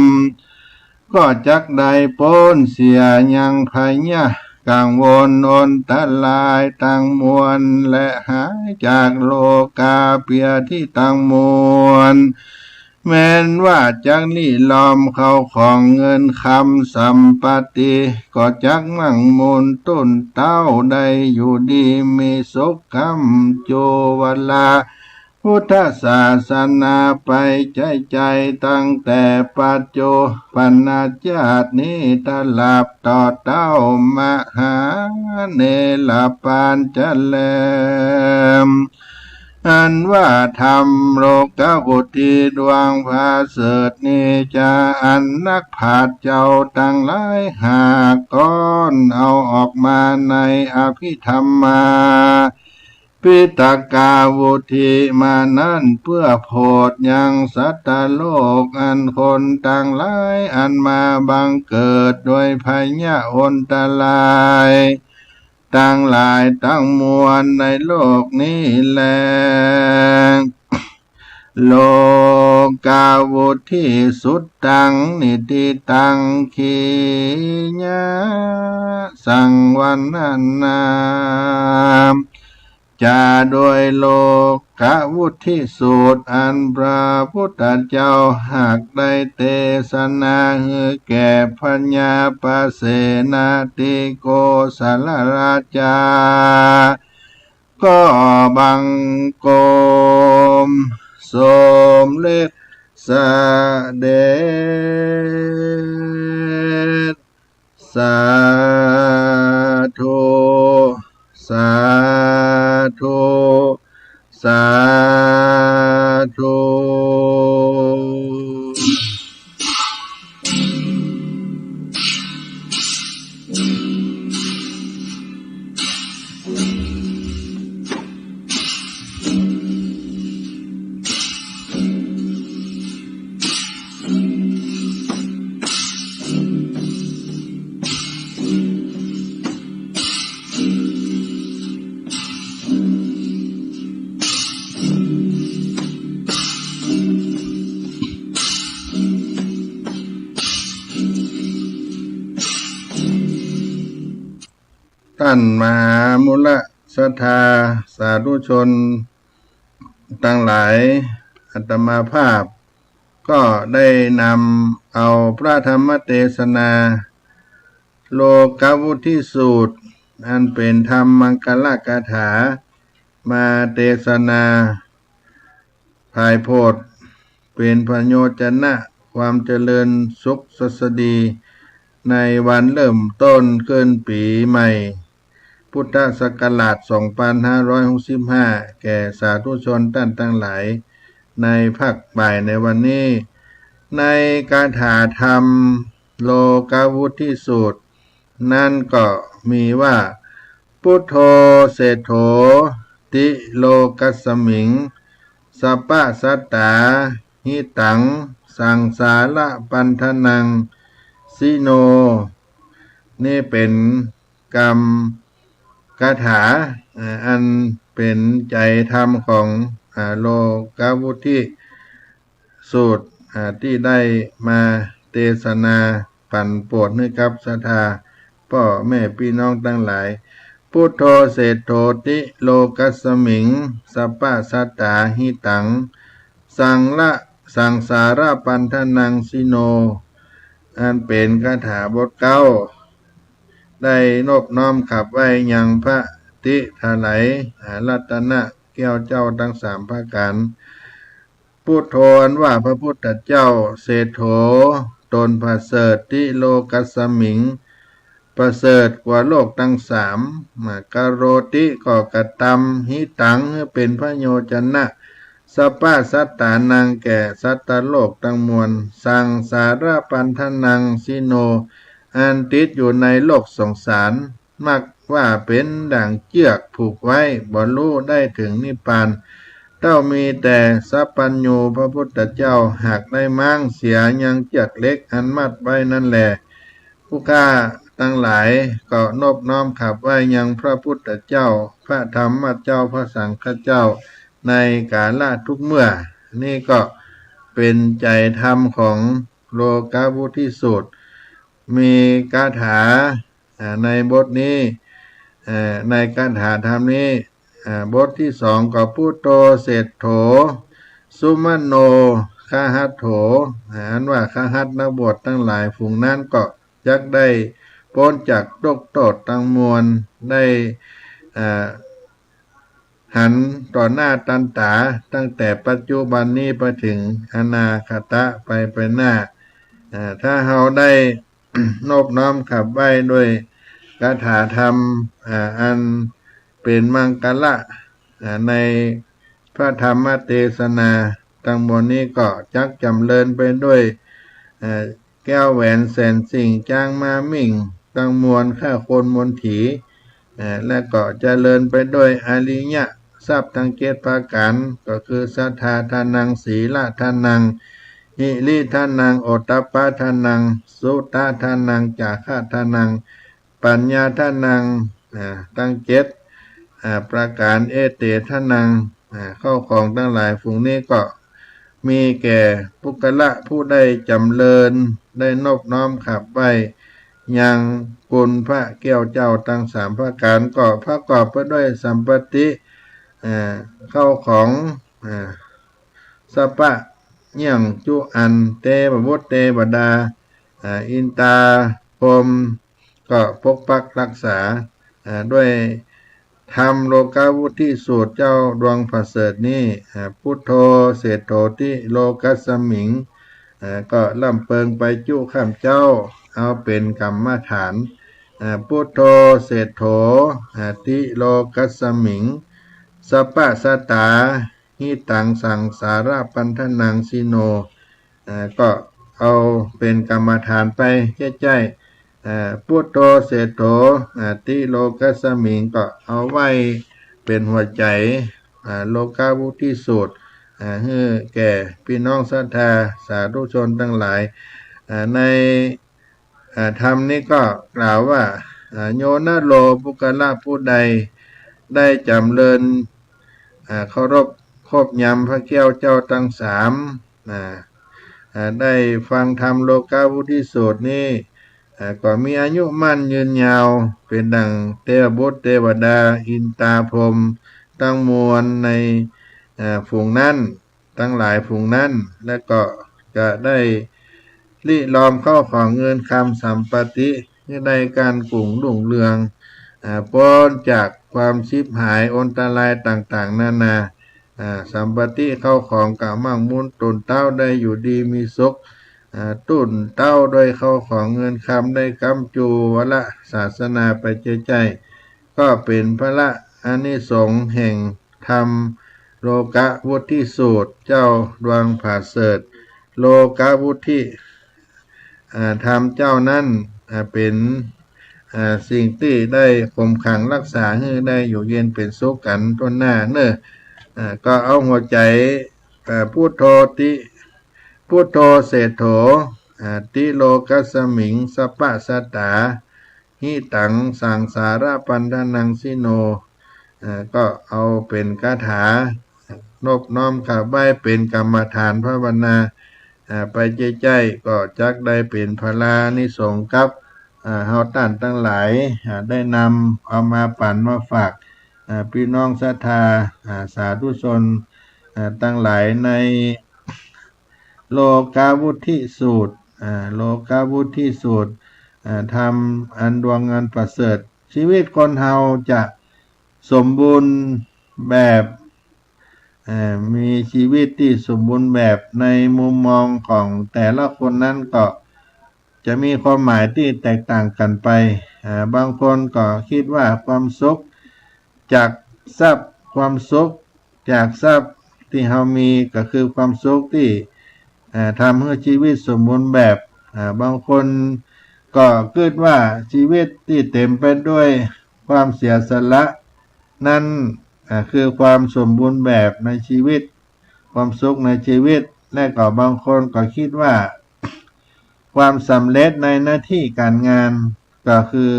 ก็จักได้พ้นเสียยังพยะกังวลอนตรายตั้งมวลและหายจากโลกาเปียที่ตั้งมวล แม้นว่าจักลี่ล้อมเขาของเงินคำสัมปติก็จักมั่งมูลต้นเต้าได้อยู่ดีมีสุขคำโจวลาพุทธศาสนาไปใจตั้งแต่ปัจจุบันชาตินี้ตลาบต่อเต้ามหาเนลปานเจริญอันว่าธรรมโลกบุตรีดวงพาเสดนี้จะอันนักผาดเจ้าตั้งหลายหากก้อนเอาออกมาในอภิธรรมาปิตกาวุธิมานั่นเพื่อโพดยังสัตว์โลกอันคนต่างหลายอันมาบังเกิดโดยพยาอนตรายตั้งหลายตั้งมวลในโลกนี้แลโลกาวุธิสุดตังนิติตังขีญาสังวันนันนาจะโดยโลกวุธิสูตรอันพระพุทธเจ้าหากได้เทศนาให้แก่พญาปเสนาติโกศลราชาก็บังกมสมเด็จเสด็จสาธุสาธุสาธุท่านมหามุลศรัทธาสาธุชนทั้งหลายอาตมาภาพก็ได้นำเอาพระธรรมเทศนาโลกวุธิสูตรอันเป็นธรรมมังคลกถามาเทศนาภายโพธิเป็นพโยชนะความเจริญสุขสสดีในวันเริ่มต้นขึ้นปีใหม่พุทธศักราช 2565 แก่สาธุชนท่านทั้งหลายในภาคบ่ายในวันนี้ในคาถาธรรมโลกวุธิสูตรนั่นก็มีว่าพุทโธเศรษโธติโลกัสสมิงสัพพะสัตตาหิตังสังสาระปันธนังสิโนนี่เป็นกรรมคาถาอันเป็นใจธรรมของโลกวุธิสูตรที่ได้มาเทศนาปั่นโปรดให้กับศรัทธาพ่อแม่พี่น้องทั้งหลายพุทโธเศรษโธติโลกัสสมิงสัพพะสัตตาหิตังสังสาระปันธนังสิโนอันเป็นคาถาบทเก้าได้นบน้อมขับไว้ยังพระติถลายรัตนะแก้วเจ้าทั้งสามประการพุทโธอันว่าพระพุทธเจ้าเศรษโธตนประเสริฐติโลกัสสมิงประเสริฐกว่าโลกทั้งสามกโรติก็กตำหิตังเป็นพระโยชนะสัพพะสัตตานังแก่สัตว์โลกทั้งมวลสังสาระปันธนังสิโนอันติดอยู่ในโลกสงสารมักว่าเป็นดั่งเชือกผูกไว้บรรลุได้ถึงนิพพานเต้ามีแต่สัพพัญญูพระพุทธเจ้าหากได้มั่งเสียยังเชือกเล็กอันมัดไว้นั่นแหละผู้ข้าทั้งหลายก็นบน้อมขับไว้ยังพระพุทธเจ้าพระธรรมเจ้าพระสังฆเจ้าในกาลทุกเมื่อนี่ก็เป็นใจธรรมของโลกวุธิสูตรมีคาถาในบทนี้ในคาถาธรรมนี้บทที่สองก็พุทโธเศรษโธสุมโน ข้าหัดโถอันว่าข้าหัดนักบวชทั้งหลายฝูงนั้นก็จักได้พ้นจากโรคโทษทั้งมวลได้หันต่อหน้าตันตาตั้งแต่ปัจจุบันนี้ไปถึงอนาคตะไปหน้าถ้าเราได้ นอบน้อมขับไว้ด้วยคาถาธรรมอันเป็นมังกละในพระธรรมเทศนาทั้งหมดนี้ก็จักจำเริญไปด้วยแก้วแหวนแสนสิ่งจ้างมามิ่งตั้งมวลข้าคนมนถีและก็เจริญไปด้วยอริยะทรัพย์ทั้งเจ็ดประการก็คือศรัทธาทานังศีลทานังหิริทานังโอตตัปปะทานังสุตะทานังจาคะทานังปัญญาทานังตั้งเจ็ดประการเอเตทานังเข้าของทั้งหลายฝูงนี้ก็มีแก่ปุกละผู้ได้จำเริญได้นอบน้อมขับไปยังคุณพระแก้วเจ้าทั้งสามประการก็ประกอบไปด้วยสัมปติเข้าของสัพพะเยี่ยงจุอันเตบวุตเตบดาอินตาพรมก็ปกปักรักษาด้วยธรรมโลกาวุธิสูตรเจ้าดวงประเสริฐนี้พุทโธเศรษโธติโลกัสสมิงก็ล่ำเปิงไปจุข้ามเจ้าเอาเป็นกรรมฐานพุทโธเศรษโธติโลกัสสมิงสัพพะสตาหิตังสังสาระปันธนังสิโนก็เอาเป็นกรรมฐานไปใจพุทโธเศรษโธติโลกัสสมิงก็เอาไว้เป็นหัวใจโลกาวุธิสูตรให้แก่พี่น้องศรัทธาสาธุชนทั้งหลายในธรรมนี้ก็กล่าวว่าโยนะโลปุกละผู้ใดได้จำเริญเคารพครบยำพระแก้วเจ้าทั้งสามได้ฟังธรรมโลกาวุธิสูตรนี้ก็มีอายุมั่นยืนยาวเป็นดังเทวบุตรเทวดาอินตาพรหมตั้งมวลในฝูงนั้นทั้งหลายฝูงนั้นและก็จะได้ลิลอมเข้าของเงินคำสัมปติได้การกลุ่งรุ่งเรืองพ้นจากความชิบหายอันตรายต่างๆนานาสัมปติเข้าของกะมั่งมุนตุนเต้าได้อยู่ดีมีสุขตุ่นเต้าโดยเข้าของเงินคำได้กำจูวละศาสนาไปใจก็เป็นพระอานิสงส์แห่งธรรมโลกาวุธิสูตรเจ้าดวงผาเสดโลกาวุธิธรรมเจ้านั้นเป็นสิ่งที่ได้คมขังรักษาให้ได้อยู่เย็นเป็นสุขกันต้นหน้าเนอะก็เอาหัวใจพุทโธติพุทโธเศรษโธติโลกัสสมิงสัพพะสตาหิตังสังสาระปันธนังสิโนก็เอาเป็นคาถานบน้อมขับไว้เป็นกรรมฐานภาวนาไปใจก็จักได้เป็นพลานิสงส์กับเฮาท่านทั้งหลายได้นำเอามาปั่นมาฝากพี่น้องศรัทธาสาธุชนทั้งหลายในโลกาวุธิสูตรโลกาวุธิสูตรทำอันดวงอันประเสริฐชีวิตคนเฮาจะสมบูรณ์แบบมีชีวิตที่สมบูรณ์แบบในมุมมองของแต่ละคนนั้นก็จะมีความหมายที่แตกต่างกันไปบางคนก็คิดว่าความสุขจากทรัพย์ความสุขจากทรัพย์ที่เฮามีก็คือความสุขที่ทำให้ชีวิตสมบูรณ์แบบบางคนก็คิดว่าชีวิตที่เต็มไปด้วยความเสียสละนั้นคือความสมบูรณ์แบบในชีวิตความสุขในชีวิตและก็บางคนก็คิดว่าความสำเร็จในหน้าที่การงานก็คือ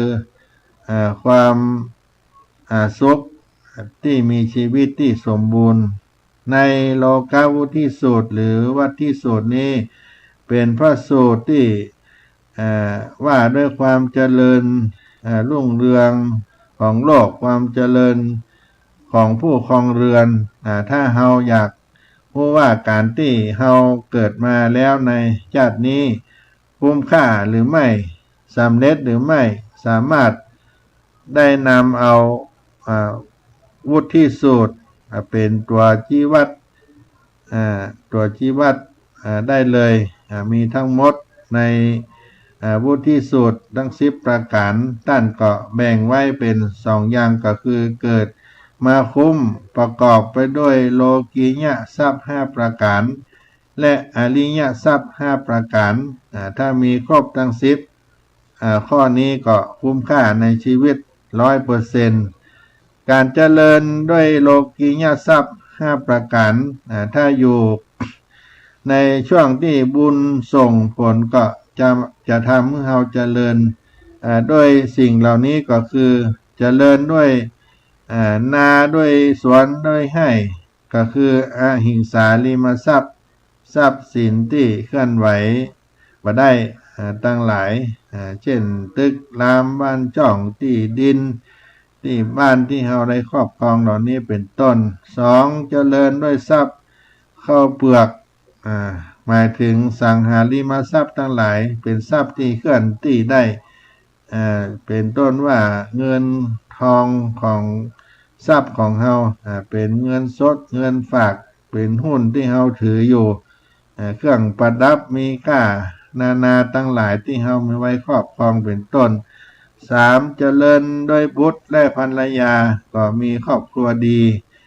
ความสุขที่มีชีวิตที่สมบูรณ์ในโลกาวุธิสูตรหรือวัฏฏิสูตรนี้เป็นพระสูตรที่ว่าด้วยความเจริญรุ่งเรืองของโลกความเจริญของผู้ครองเรือนถ้าเฮาอยาก เพราะว่าการที่เฮาเกิดมาแล้วในชาตินี้คุ้มค่าหรือไม่สำเร็จหรือไม่สามารถได้นำเอาวุฒิสูตรเป็นตัวชี้วัดได้เลยมีทั้งหมดในวุฒิสูตรทั้ง10ประการท่านก็แบ่งไว้เป็น2อย่างก็คือเกิดมาคุ้มประกอบไปด้วยโลกียะทรัพย์5ประการและอริยทรัพย์5ประการถ้ามีครบทั้ง10ข้อนี้ก็คุ้มค่าในชีวิต 100%การเจริญด้วยโลกียทรัพย์5ประการถ้าอยู่ในช่วงที่บุญส่งผลก็จะทำให้เราเจริญด้วยสิ่งเหล่านี้ก็คือเจริญด้วยนาด้วยสวนด้วยให้ก็คืออหิงสาริมทรัพย์ทรัพย์สินที่เคลื่อนไหวบ่ได้ตั้งหลายเช่นตึกรามบ้านช่องที่ดินที่บ้านที่เราได้ครอบครองเหล่านี้เป็นต้น2เจริญด้วยทรัพย์ข้าวเปลือกหมายถึงสังหาริมทรัพย์ทั้งหลายเป็นทรัพย์ที่เคลื่อนที่ได้เป็นต้นว่าเงินทองของทรัพย์ของเฮาเป็นเงินสดเงินฝากเป็นหุ้นที่เฮาถืออยู่เครื่องประดับมีค่านาตั้งหลายที่เฮามีไว้ครอบครองเป็นต้น3เจริญด้วยบุตรและภรรยาก็มีครอบครัวดี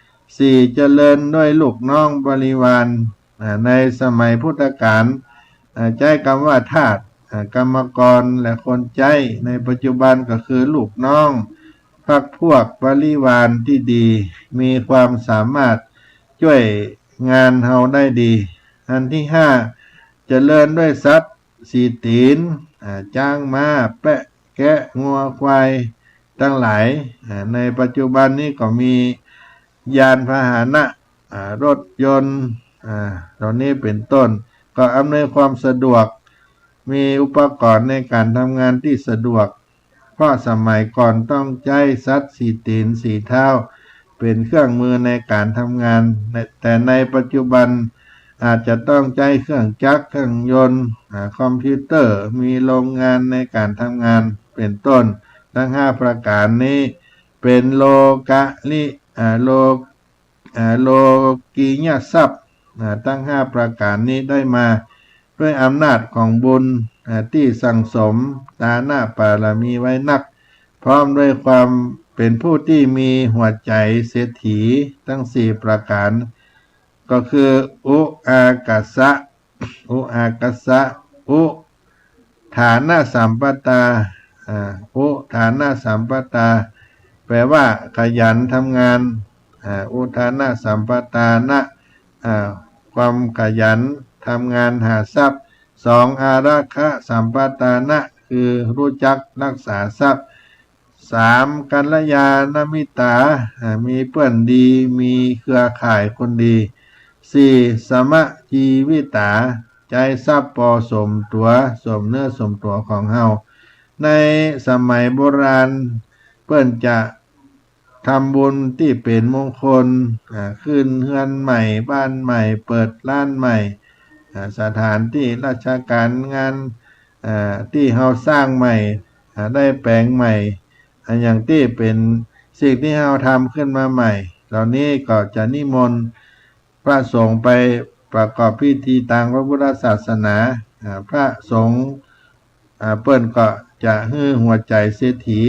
4เจริญด้วยลูกน้องบริวารในสมัยพุทธกาลใช้คำว่าทาสกรรมกรและคนใช้ในปัจจุบันก็คือลูกน้องพรรคพวกบริวารที่ดีมีความสามารถช่วยงานเฮาได้ดีอันที่5เจริญด้วยทรัพย์สี่ตีนจ้างม้าแปะแกะงัวควายทั้งหลายในปัจจุบันนี้ก็มียานพาหนะรถยนต์เหล่านี้เป็นต้นก็อำนวยความสะดวกมีอุปกรณ์ในการทำงานที่สะดวกเพราะสมัยก่อนต้องใช้สัตว์สี่ตีนสี่เท้าเป็นเครื่องมือในการทำงานแต่ในปัจจุบันอาจจะต้องใช้เครื่องจักรเครื่องยนต์คอมพิวเตอร์มีโรงงานในการทำงานเป็นต้นทั้ง5ประการนี้เป็นโลกียทรัพย์ทั้ง5ประการนี้ได้มาด้วยอำนาจของบุญที่สั่งสมทานะบารมีไว้นักพร้อมด้วยความเป็นผู้ที่มีหัวใจเศรษฐีทั้ง4ประการก็คืออุอากาสะอุฐานะสัมปตาอุฐานะสัมปตาแปลว่าขยันทำงานอุทานะสัมปทานะความขยันทำงานหาทรัพย์2อาราคะสัมปทานะคือรู้จักรักษาทรัพย์3กัลยาณมิตรามีเพื่อนดีมีเครือข่ายคนดี4สมะชีวิตาใจทรัพย์พอสมตัวสมเนื้อสมตัวของเฮาในสมัยโบราณเพิ่นจะทำบุญที่เป็นมงคลขึ้นเฮือนใหม่บ้านใหม่เปิดร้านใหม่สถานที่ราชการงานที่เฮาสร้างใหม่ได้แปลงใหม่อย่างที่เป็นสิ่งที่เฮาทำขึ้นมาใหม่เหล่านี้ก็จะนิมนต์พระสงฆ์ไปประกอบพิธีทางพระพุทธศาสนาพระสงฆ์เปิ้นก็จะฮื้อหัวใจเศรษฐี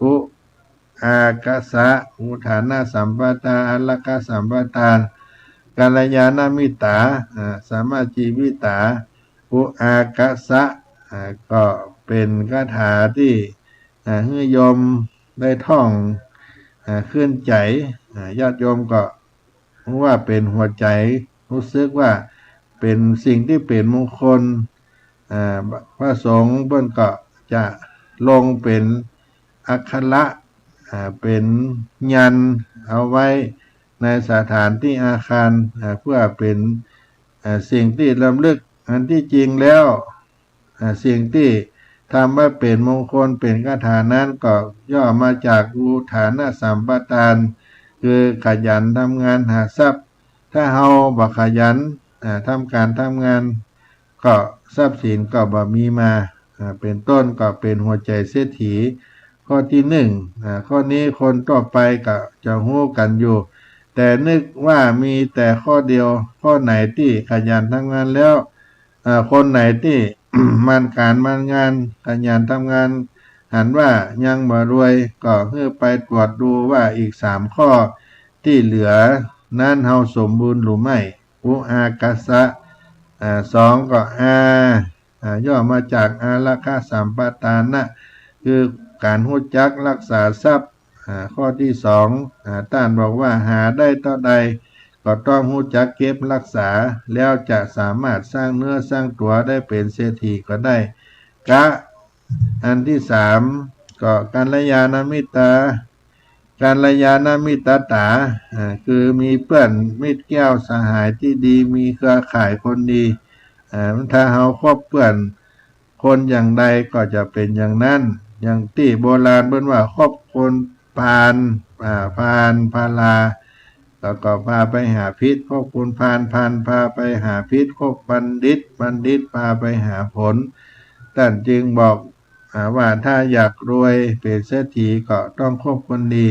อุอากาสะอุฐานะสัมปทาอลกะสัมปทานกัลยาณมิตราสามาชีวิตาอุอากาสะก็เป็นคาถาที่ฮื้อโยมได้ท่องขึ้นใจญาติโยมก็ว่าเป็นหัวใจรู้สึกว่าเป็นสิ่งที่เป็นมงคลพระสงฆ์เพิ่นก็จะลงเป็นอักขระเป็นยันเอาไว้ในสถานที่อาคารเพื่อเป็นสิ่งที่รำลึกอันที่จริงแล้วสิ่งที่ทำว่าเป็นมงคลเป็นคาถานั้นก็ย่อมาจากอุฐานะสัมปทานคือขยันทำงานหาทรัพย์ ถ้าเฮาบ่ขยันทำการทำงานก็ทรัพย์สินก็บ่มีมาเป็นต้นก็เป็นหัวใจเศรษฐีข้อที่หนึ่งข้อนี้คนต่อไปก็จะฮู้กันอยู่แต่นึกว่ามีแต่ข้อเดียวข้อไหนที่ขยันทำงานแล้วคนไหนที่ มันการมันงานขยันทำงานหันว่ายังบ่รวยก็ให้ไปตรวจดูว่าอีก3ข้อที่เหลือนั้นเฮาสมบูรณ์หรือไม่อุอากาสะ2ก็ย่อมาจากอาราคะสัมปทานะคือการรู้จักรักษาทรัพย์ข้อที่2ท่านบอกว่าหาได้เท่าใดก็ต้องรู้จักเก็บรักษาแล้วจะสามารถสร้างเนื้อสร้างตัวได้เป็นเศรษฐีก็ได้อันที่3ก็กัลยาณมิตรกัลยาณมิตรตาคือมีเพื่อนมิตรแก้วสหายที่ดีมีเครือข่ายคนดีถ้าเฮาคบเพื่อนคนอย่างใดก็จะเป็นอย่างนั้นอย่างที่โบราณเพิ่นว่าคบคนพาลพาลาแล้วก็พาไปหาพิษคบคนพาลพาไปหาพิษคบบัณฑิตพาไปหาผลท่านจึงบอกว่าถ้าอยากรวยเป็นเศรษฐีก็ต้องคบคนดี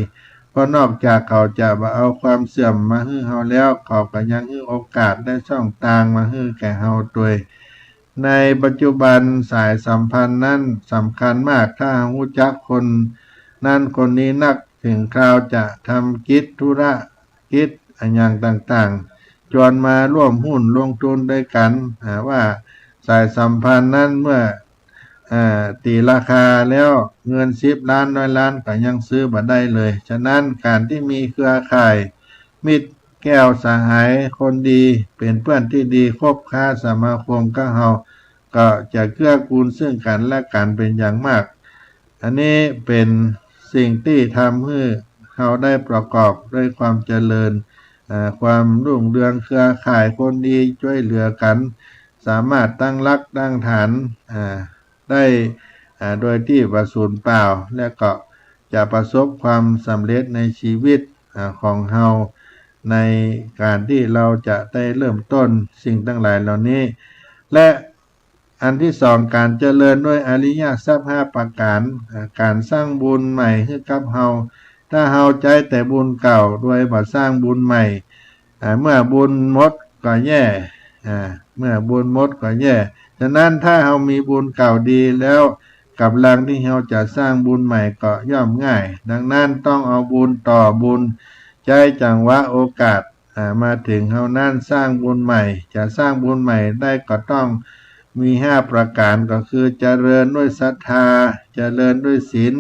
เพราะนอกจากเขาจะมาเอาความเสื่อมมาให้เฮาแล้วเขาก็ยังให้โอกาสได้ช่องทางมาให้แก่เฮาด้วยในปัจจุบันสายสัมพันธ์นั้นสำคัญมากถ้ารู้จักคนนั้นคนนี้นักถึงคราวจะทำกิจธุรกิจอย่างต่างๆจวนมาร่วมหุ้นลงทุนด้วยกันว่าสายสัมพันธ์นั้นเมื่อตีราคาแล้วเงิน10 ล้าน100 ล้านก็ยังซื้อบ่ได้เลยฉะนั้นการที่มีเครือข่ายมิตรแก้วสหายคนดีเป็นเพื่อนที่ดีคบค้าสมาคมกับเฮาก็จะเกื้อกูลซึ่งกันและกันเป็นอย่างมากอันนี้เป็นสิ่งที่ทำให้เฮาได้ประกอบด้วยความเจริญความรุ่งเรืองเครือข่ายคนดีช่วยเหลือกันสามารถตั้งรักตั้งฐานได้โดยที่ประสูญเปล่าและก็จะประสบความสำเร็จในชีวิตของเฮาในการที่เราจะได้เริ่มต้นสิ่งทั้งหลายเหล่านี้และอันที่2การเจริญด้วยอริยทรัพย์5ประการการสร้างบุญใหม่ให้กับเฮาถ้าเฮาใจแต่บุญเก่าโดยบ่สร้างบุญใหม่เมื่อบุญหมดก็แย่เมื่อบุญหมดก็แย่ฉะนั้นถ้าเฮามีบุญเก่าดีแล้วกับลังที่เฮาจะสร้างบุญใหม่ก็ย่อมง่ายดังนั้นต้องเอาบุญต่อบุญใจจังหวะโอกาสมาถึงเฮานั้นสร้างบุญใหม่จะสร้างบุญใหม่ได้ก็ต้องมี5ประการก็คือเจริญด้วยศรัทธาเจริญด้วยศีล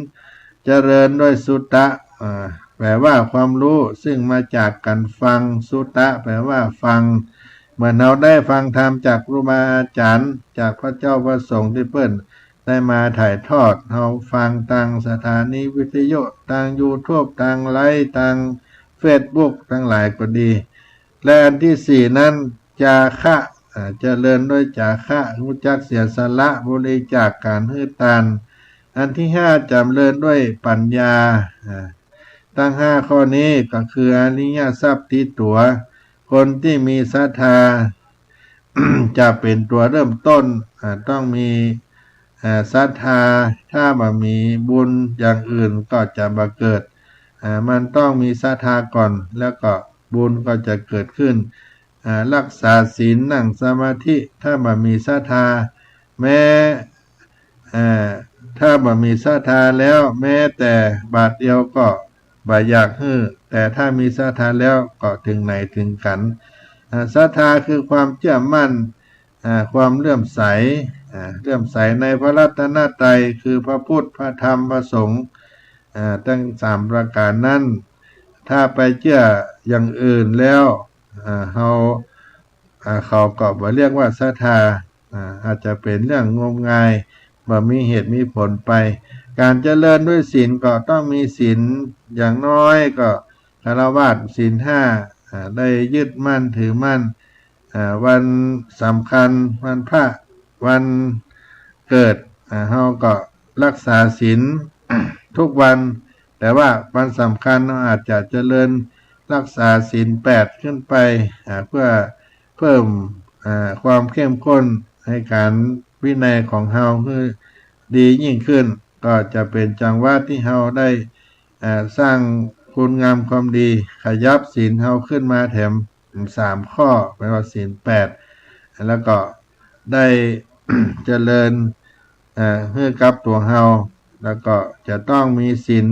เจริญด้วยสุตตะแปลว่าความรู้ซึ่งมาจากการฟังสุตตะแปลว่าฟังเมื่อเราได้ฟังธรรมจากครูบาอาจารย์จากพระเจ้าพระสงฆ์ที่เพิ่นได้มาถ่ายทอดเราฟังทางสถานีวิทยุทาง YouTube ทางไลฟ์ทาง Facebook ทั้งหลายก็ดีและอันที่4นั้นจาคะเจริญด้วยจาคะรู้จักเสียสละบริจาคการให้ทานอันที่5จำเริญด้วยปัญญาตั้ง5ข้อนี้ก็คืออริยทรัพย์ที่ตัวคนที่มีศรัทธา จะเป็นตัวเริ่มต้นต้องมีศรัทธาถ้าบ่มีบุญอย่างอื่นก็จะบ่เกิดมันต้องมีศรัทธาก่อนแล้วก็บุญก็จะเกิดขึ้นรักษาศีลนั่งสมาธิถ้าบ่มีศรัทธาแม้ถ้าบ่มีศรัทธาแล้วแม้แต่บาทเดียวก็บ่อยากให้แต่ถ้ามีศรัทธาแล้วก็ถึงไหนถึงกันศรัทธาคือความเชื่อมั่นความเลื่อมใสในพระรัตนตรัยคือพระพุทธพระธรรมพระสงฆ์ทั้ง3ประการนั้นถ้าไปเชื่ออย่างอื่นแล้วเขาก็บ่เรียกว่าศรัทธาอาจจะเป็นเรื่องงมงายบ่มีเหตุมีผลไปการเจริญด้วยศีลก็ต้องมีศีลอย่างน้อยก็ฆราวาสศีล5ได้ยึดมั่นถือมั่นวันสำคัญวันพระวันเกิดเฮาก็รักษาศีล ทุกวันแต่ว่าวันสำคัญเราอาจจะเจริญ รักษาศีล8ขึ้นไปเพื่อเพิ่มความเข้มข้นให้การวินัยของเฮาคือดียิ่งขึ้นก็จะเป็นจังหวะที่เฮาได้สร้างคุณงามความดีขยับศีลเฮาขึ้นมาแถม3ข้อแปลว่าศีล8แล้วก็ได้ เจริญให้กับตัวเฮาแล้วก็จะต้องมีศีล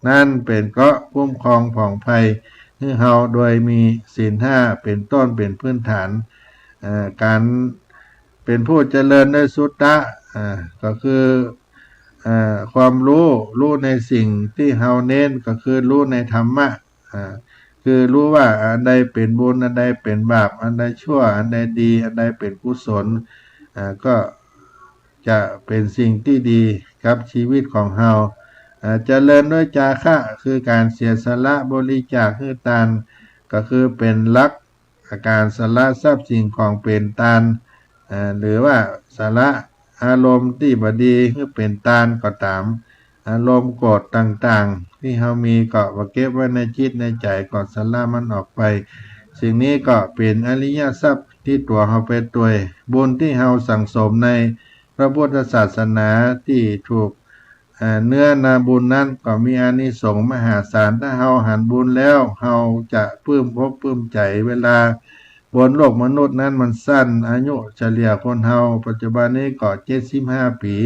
นั่นเป็นเกราะคุ้มครองผ่องภัยให้เฮาโดยมีศีล5เป็นต้นเป็นพื้นฐานการเป็นผู้เจริญด้วยสุตตะก็คือความรู้ในสิ่งที่เฮาเน้นก็คือรู้ในธรรมะคือรู้ว่าอันใดเป็นบุญอันใดเป็นบาปอันใดชั่วอันใดดีอันใดเป็นกุศลก็จะเป็นสิ่งที่ดีกับชีวิตของเฮาเจริญด้วยจาคะคือการเสียสละบริจาคคือทานก็คือเป็นหลักการสละทรัพย์สิ่งของเป็นทานหรือว่าสละอารมณ์ที่บดีคือเป็นทานก็ตามอารมณ์โกรธต่างๆที่เฮามีก็เก็บไว้ในจิตในใจก็สละมันออกไปสิ่งนี้ก็เป็นอริยทรัพย์ที่ตัวเฮาเป็นตัวบุญที่เฮาสั่งสมในพระพุทธศาสนาที่ถูกเนื้อนาบุญนั้นก็มีอานิสงส์มหาศาลถ้าเฮาหันบุญแล้วเฮาจะปลื้มอกปลื้มใจเวลาบนโลกมนุษย์นั้นมันสั้นอายุเฉลี่ยคนเฮาปัจจุบันนี้ก็75ปี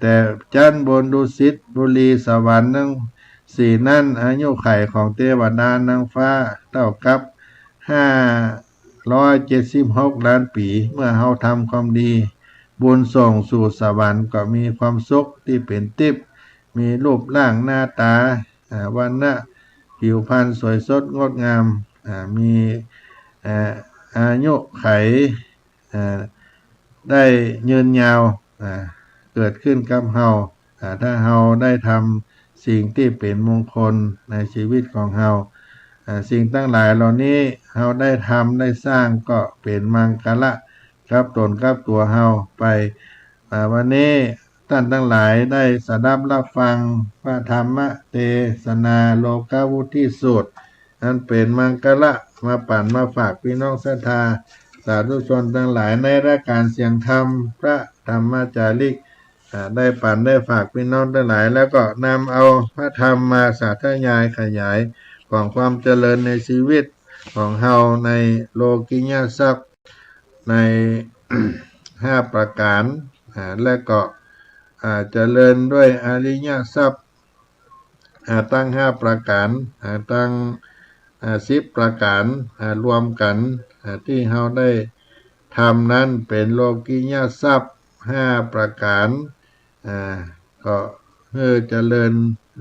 แต่จันบนดุสิตบุรีสวรรค์ทั้ง4นั้นอายุไขของเทวดานางฟ้าเท่ากับ576ล้านปีเมื่อเฮาทำความดีบุญส่งสู่สวรรค์ก็มีความสุขที่เป็นทิพย์มีรูปร่างหน้าตาวรรณะผิวพรรณสวยสดงดงามมีอายุไขได้ยืนยาวเกิดขึ้นกับเฮาถ้าเฮาได้ทำสิ่งที่เป็นมงคลในชีวิตของเฮาสิ่งตั้งหลายเหล่านี้เฮาได้ทำได้สร้างก็เป็นมังคละครับตนครับตัวเฮาไปวันนี้ท่านทั้งหลายได้สดับรับฟังพระธรรมเทศนาโลกวุฒิสูตรนั้นเป็นมังคละมาปั่นมาฝากพี่น้องศรัทธาสาธุชนทั้งหลายในรายการเสียงธรรมพระธรรมจาริกได้ปั่นได้ฝากพี่น้องทั้งหลายแล้วก็นำเอาพระธรรมมาสาธยายขยายของความเจริญในชีวิตของเฮาในโลกิยทรัพย์ใน 5 ประการและก็เจริญด้วยอริยทรัพย์ตั้ง5 ประการตั้ง10 ประการรวมกันที่เฮาได้ทำนั้นเป็นโลกิยทรัพย์5 ประการก็เพื่อเจริญ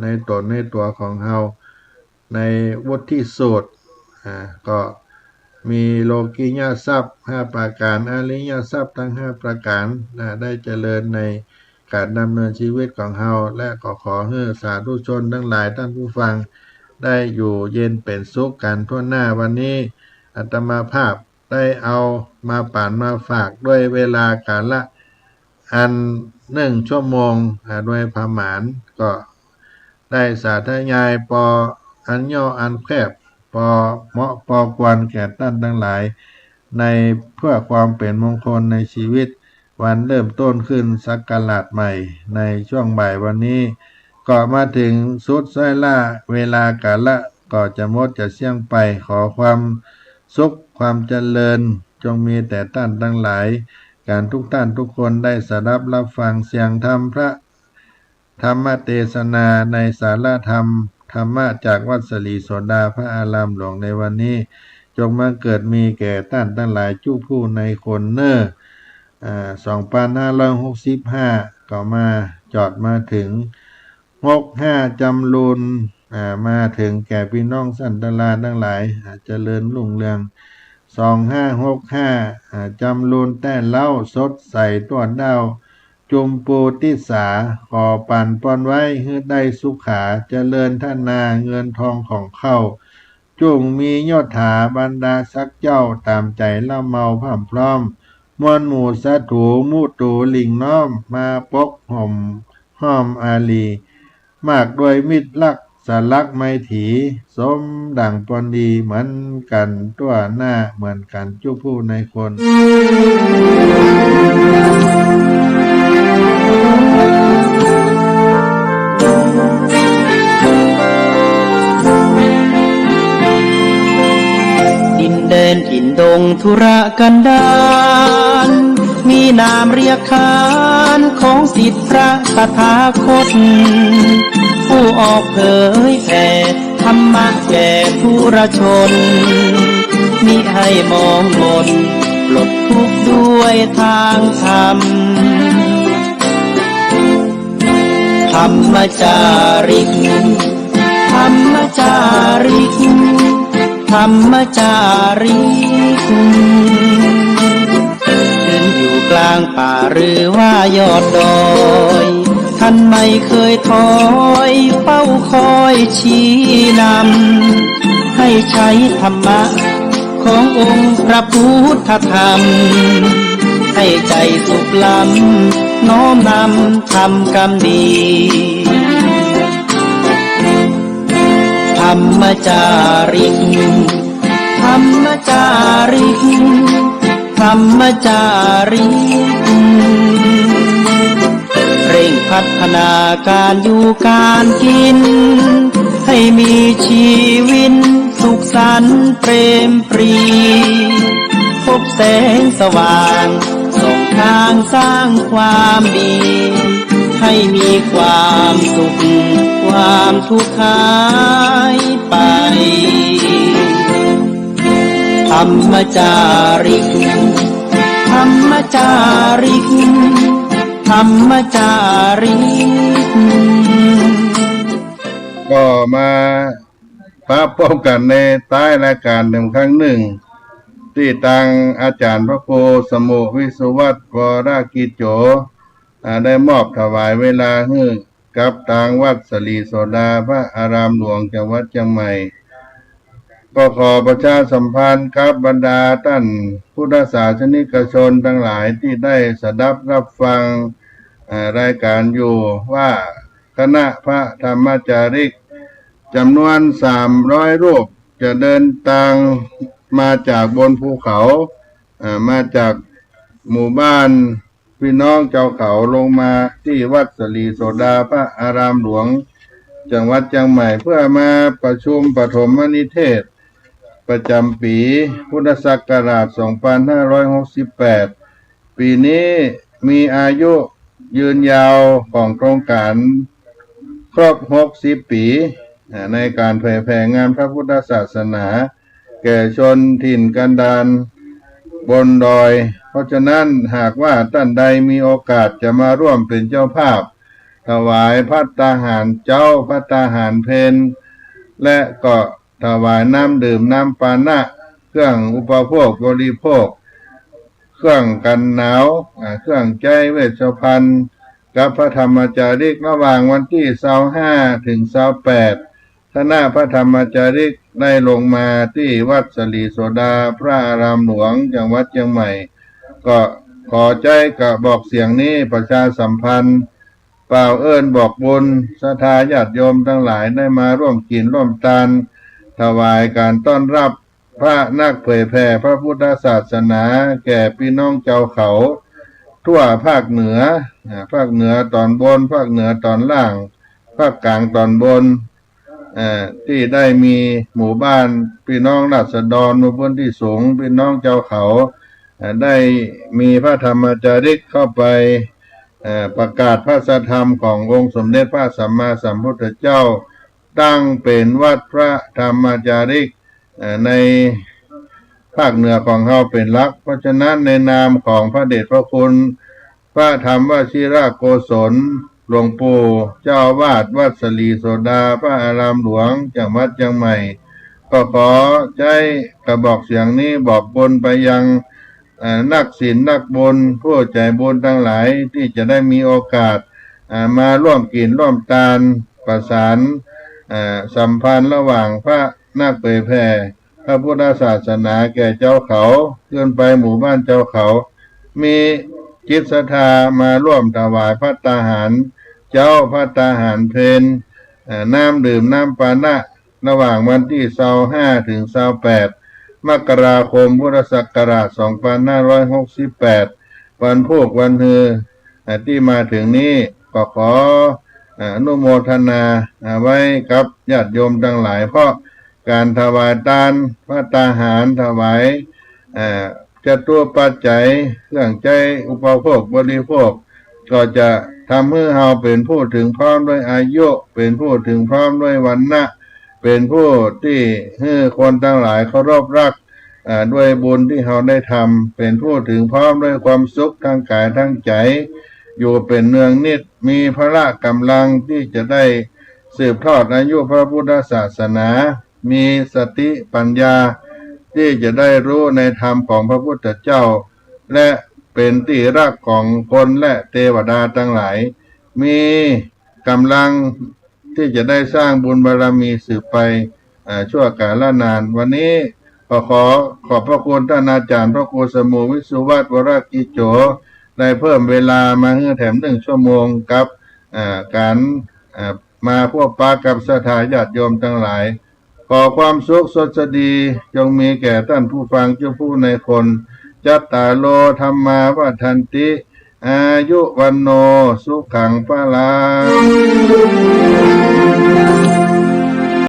ในตนในตัวของเฮาในวุฒิสูตรก็มีโลกิยทรัพย์5 ประการอริยทรัพย์ทั้ง5 ประการได้เจริญในการดำเนินชีวิตของเฮาและก็ขอให้สาธุชนทั้งหลายท่านผู้ฟังได้อยู่เย็นเป็นสุขกันทั่วหน้าวันนี้อาตมาภาพได้เอามาป่านมาฝากด้วยเวลากาละอัน1 ชั่วโมงด้วยพระหมานก็ได้สาธยายปออันย่ออันแคบปอเหมาะปอควรแก่ท่านทั้งหลายในเพื่อความเป็นมงคลในชีวิตวันเริ่มต้นขึ้นศักราชใหม่ในช่วงบ่ายวันนี้ก็มาถึงสุดท้ายละเวลากาละก็จะหมดจะเสี่ยงไปขอความสุขความเจริญจงมีแต่ท่านทั้งหลายการทุกท่านทุกคนได้สดับรับฟังเสียงธรรมพระธรรมเทศนาในสาระธรรมธรรมะจากวัดสลีโสดาพระอารามหลวงในวันนี้จงมาเกิดมีแก่ท่านทั้งหลายจุผู้ในคนเนอ2565ก็มาจอดมาถึง65จำรูนมาถึงแก่พี่น้องสันตลาทั้งหลายเจริญรุ่งเรือง2565จำรูนแต่เล่าสดใสตัวดาวจุมปูติสาขอปั่นปอนไว้ให้ได้สุขาเจริญท่านาเงินทองของเข้าจุงมียอดถาบรรดาสักเจ้าตามใจเล่าเมาพร่ำพร้อมมวลหมู่สะถูมูตูลิงน้อมมาปกห่มห้อมอาลีมากด้วยมิตรลัก สลักไม่ถีสมดังปอนดีเหมือนกันตัวหน้าเหมือนกันจุผู้ในคน ดินแดนถิ่นดงธุรกันดารมีนามเรียกขานของสิทธิพระตถาคตผู้ออกเผยแผ่ธรรมะแก่ผู้ระชนมิให้มองมนปลดทุกข์ด้วยทางธรรมธรรมจาริกธรรมจาริกธรรมจาริกขึ้นอยู่กลางป่าหรือว่ายอดดอยท่านไม่เคยถอยเฝ้าคอยชี้นำให้ใช้ธรรมะขององค์พระพุทธธรรมให้ใจสุขล้ำน้อมนำทำกรรมดีธรรมจาริกธรรมจาริกธรรมจาริกเร่งพัฒนาการอยู่การกินให้มีชีวิตสุขสันต์เปรมปรีพบแสงสว่างส่องทางสร้างความดีให้มีความสุขความทุกข์หายไปธรรมจาริกธรรมจาริกธรรมจาริกก็มาพบกันในใต้รายการหนึ่งครั้งหนึ่งที่ทางอาจารย์พระโคสมุวิสุวัตวรากิจโจได้มอบถวายเวลาให้กับทางวัดสลีโสดาพระอารามหลวงจังหวัดเชียงใหม่ก็ขอประชาสัมพันธ์กับบรรดาท่านพุทธศาสนิกชนทั้งหลายที่ได้สดับรับฟังรายการอยู่ว่าคณะพระธรรมจาริกจำนวน300 รูปจะเดินทางมาจากบนภูเขามาจากหมู่บ้านพี่น้องเจ้าเขาลงมาที่วัดสลีโสดาพระอารามหลวงจังหวัดเชียงใหม่เพื่อมาประชุมปฐมนิเทศประจำปีพุทธศักราช 2568 ปีนี้มีอายุยืนยาวของโครงการครบ60 ปีในการเผยแผ่งานพระพุทธศาสนาแก่ชนถิ่นกันดารบนดอยเพราะฉะนั้นหากว่าท่านใดมีโอกาสจะมาร่วมเป็นเจ้าภาพถวายภัตตาหารเจ้าภัตตาหารเพลและก็ถวายน้ำดื่มน้ำปานะเครื่องอุปโภคบริโภคเครื่องกันหนาวเครื่องใจเวชภัณฑ์กับพระธรรมจาริกระหว่างวันที่25 ถึง 28 คณะพระธรรมจาริกได้ลงมาที่วัดสลีโสดาพระอารามหลวงจังหวัดเชียงใหม่ก็ขอใจกับบอกเสียงนี้ประชาสัมพันธ์เปล่าเอิ้นบอกบุญศรัทธาญาติโยมทั้งหลายได้มาร่วมกินร่วมทานถวายการต้อนรับพระนักเผยแผ่พระพุทธศาสนาแก่พี่น้องเจ้าเขาทั่วภาคเหนือตอนบนภาคเหนือตอนล่างภาคกลางตอนบนที่ได้มีหมู่บ้านพี่น้องราษฎรหมู่พื้นที่สูงพี่น้องเจ้าเขาได้มีพระธรรมจาริกเข้าไปประกาศพระสัทธรรมขององค์สมเด็จพระสัมมาสัมพุทธเจ้าตั้งเป็นวัดพระธรรมจาริกในภาคเหนือของเราเป็นหลักเพราะฉะนั้นในนามของพระเดชพระคุณพระธรรมวชิราโกศลหลวงปู่เจ้าอาวาสวัดสลีโสดาพระอารามหลวงจังหวัดเชียงใหม่ก็ขอใช้กระบอกเสียงนี้บอกบุญไปยังนักศีลนักบุญผู้ใจบุญทั้งหลายที่จะได้มีโอกาสมาร่วมกินร่วมทานประสานสัมพันธ์ระหว่างพระนักเผยแผ่พระพุทธศาสนาแก่เจ้าเขาขึ้นไปหมู่บ้านเจ้าเขามีจิตศรัทธามาร่วมถวายภัตตาหารเจ้าภัตตาหารเพล น้ำดื่มน้ำปานะระหว่างวันที่25ถึง28มกราคมพุทธศักราช2568วันพุธวันฮือที่มาถึงนี้ก็ขออนุโมทนาไว้กับญาติโยมทั้งหลายเพราะการถวายทานภัตตาหารถวายจตุปัจจัยเครื่องใจอุปโภคบริโภคก็จะทำให้เราเป็นผู้ถึงพร้อมด้วยอายุเป็นผู้ถึงพร้อมด้วยวรรณะเป็นผู้ที่ให้คนทั้งหลายเคารพรักด้วยบุญที่เราได้ทำเป็นผู้ถึงพร้อมด้วยความสุขทั้งกายทั้งใจอยู่เป็นเนืองนิดมีพละกำลังที่จะได้สืบทอดอายุพระพุทธศาสนามีสติปัญญาที่จะได้รู้ในธรรมของพระพุทธเจ้าและเป็นที่รักของคนและเทวดาทั้งหลายมีกำลังที่จะได้สร้างบุญบารมีสืบไปชั่วกาลนานวันนี้ขอบพระคุณท่านอาจารย์พระครูสมุวิสุวัฒน์วรกิจโจได้เพิ่มเวลามาให้แถม1 ชั่วโมงกับการมาพบปะกับศรัทธาญาติโยมทั้งหลายขอความสุขสดดีจงมีแก่ท่านผู้ฟังเจ้าผู้ในคนจัตตาโลธรรมาวัฏันติอายุวันโนสุขังพลัง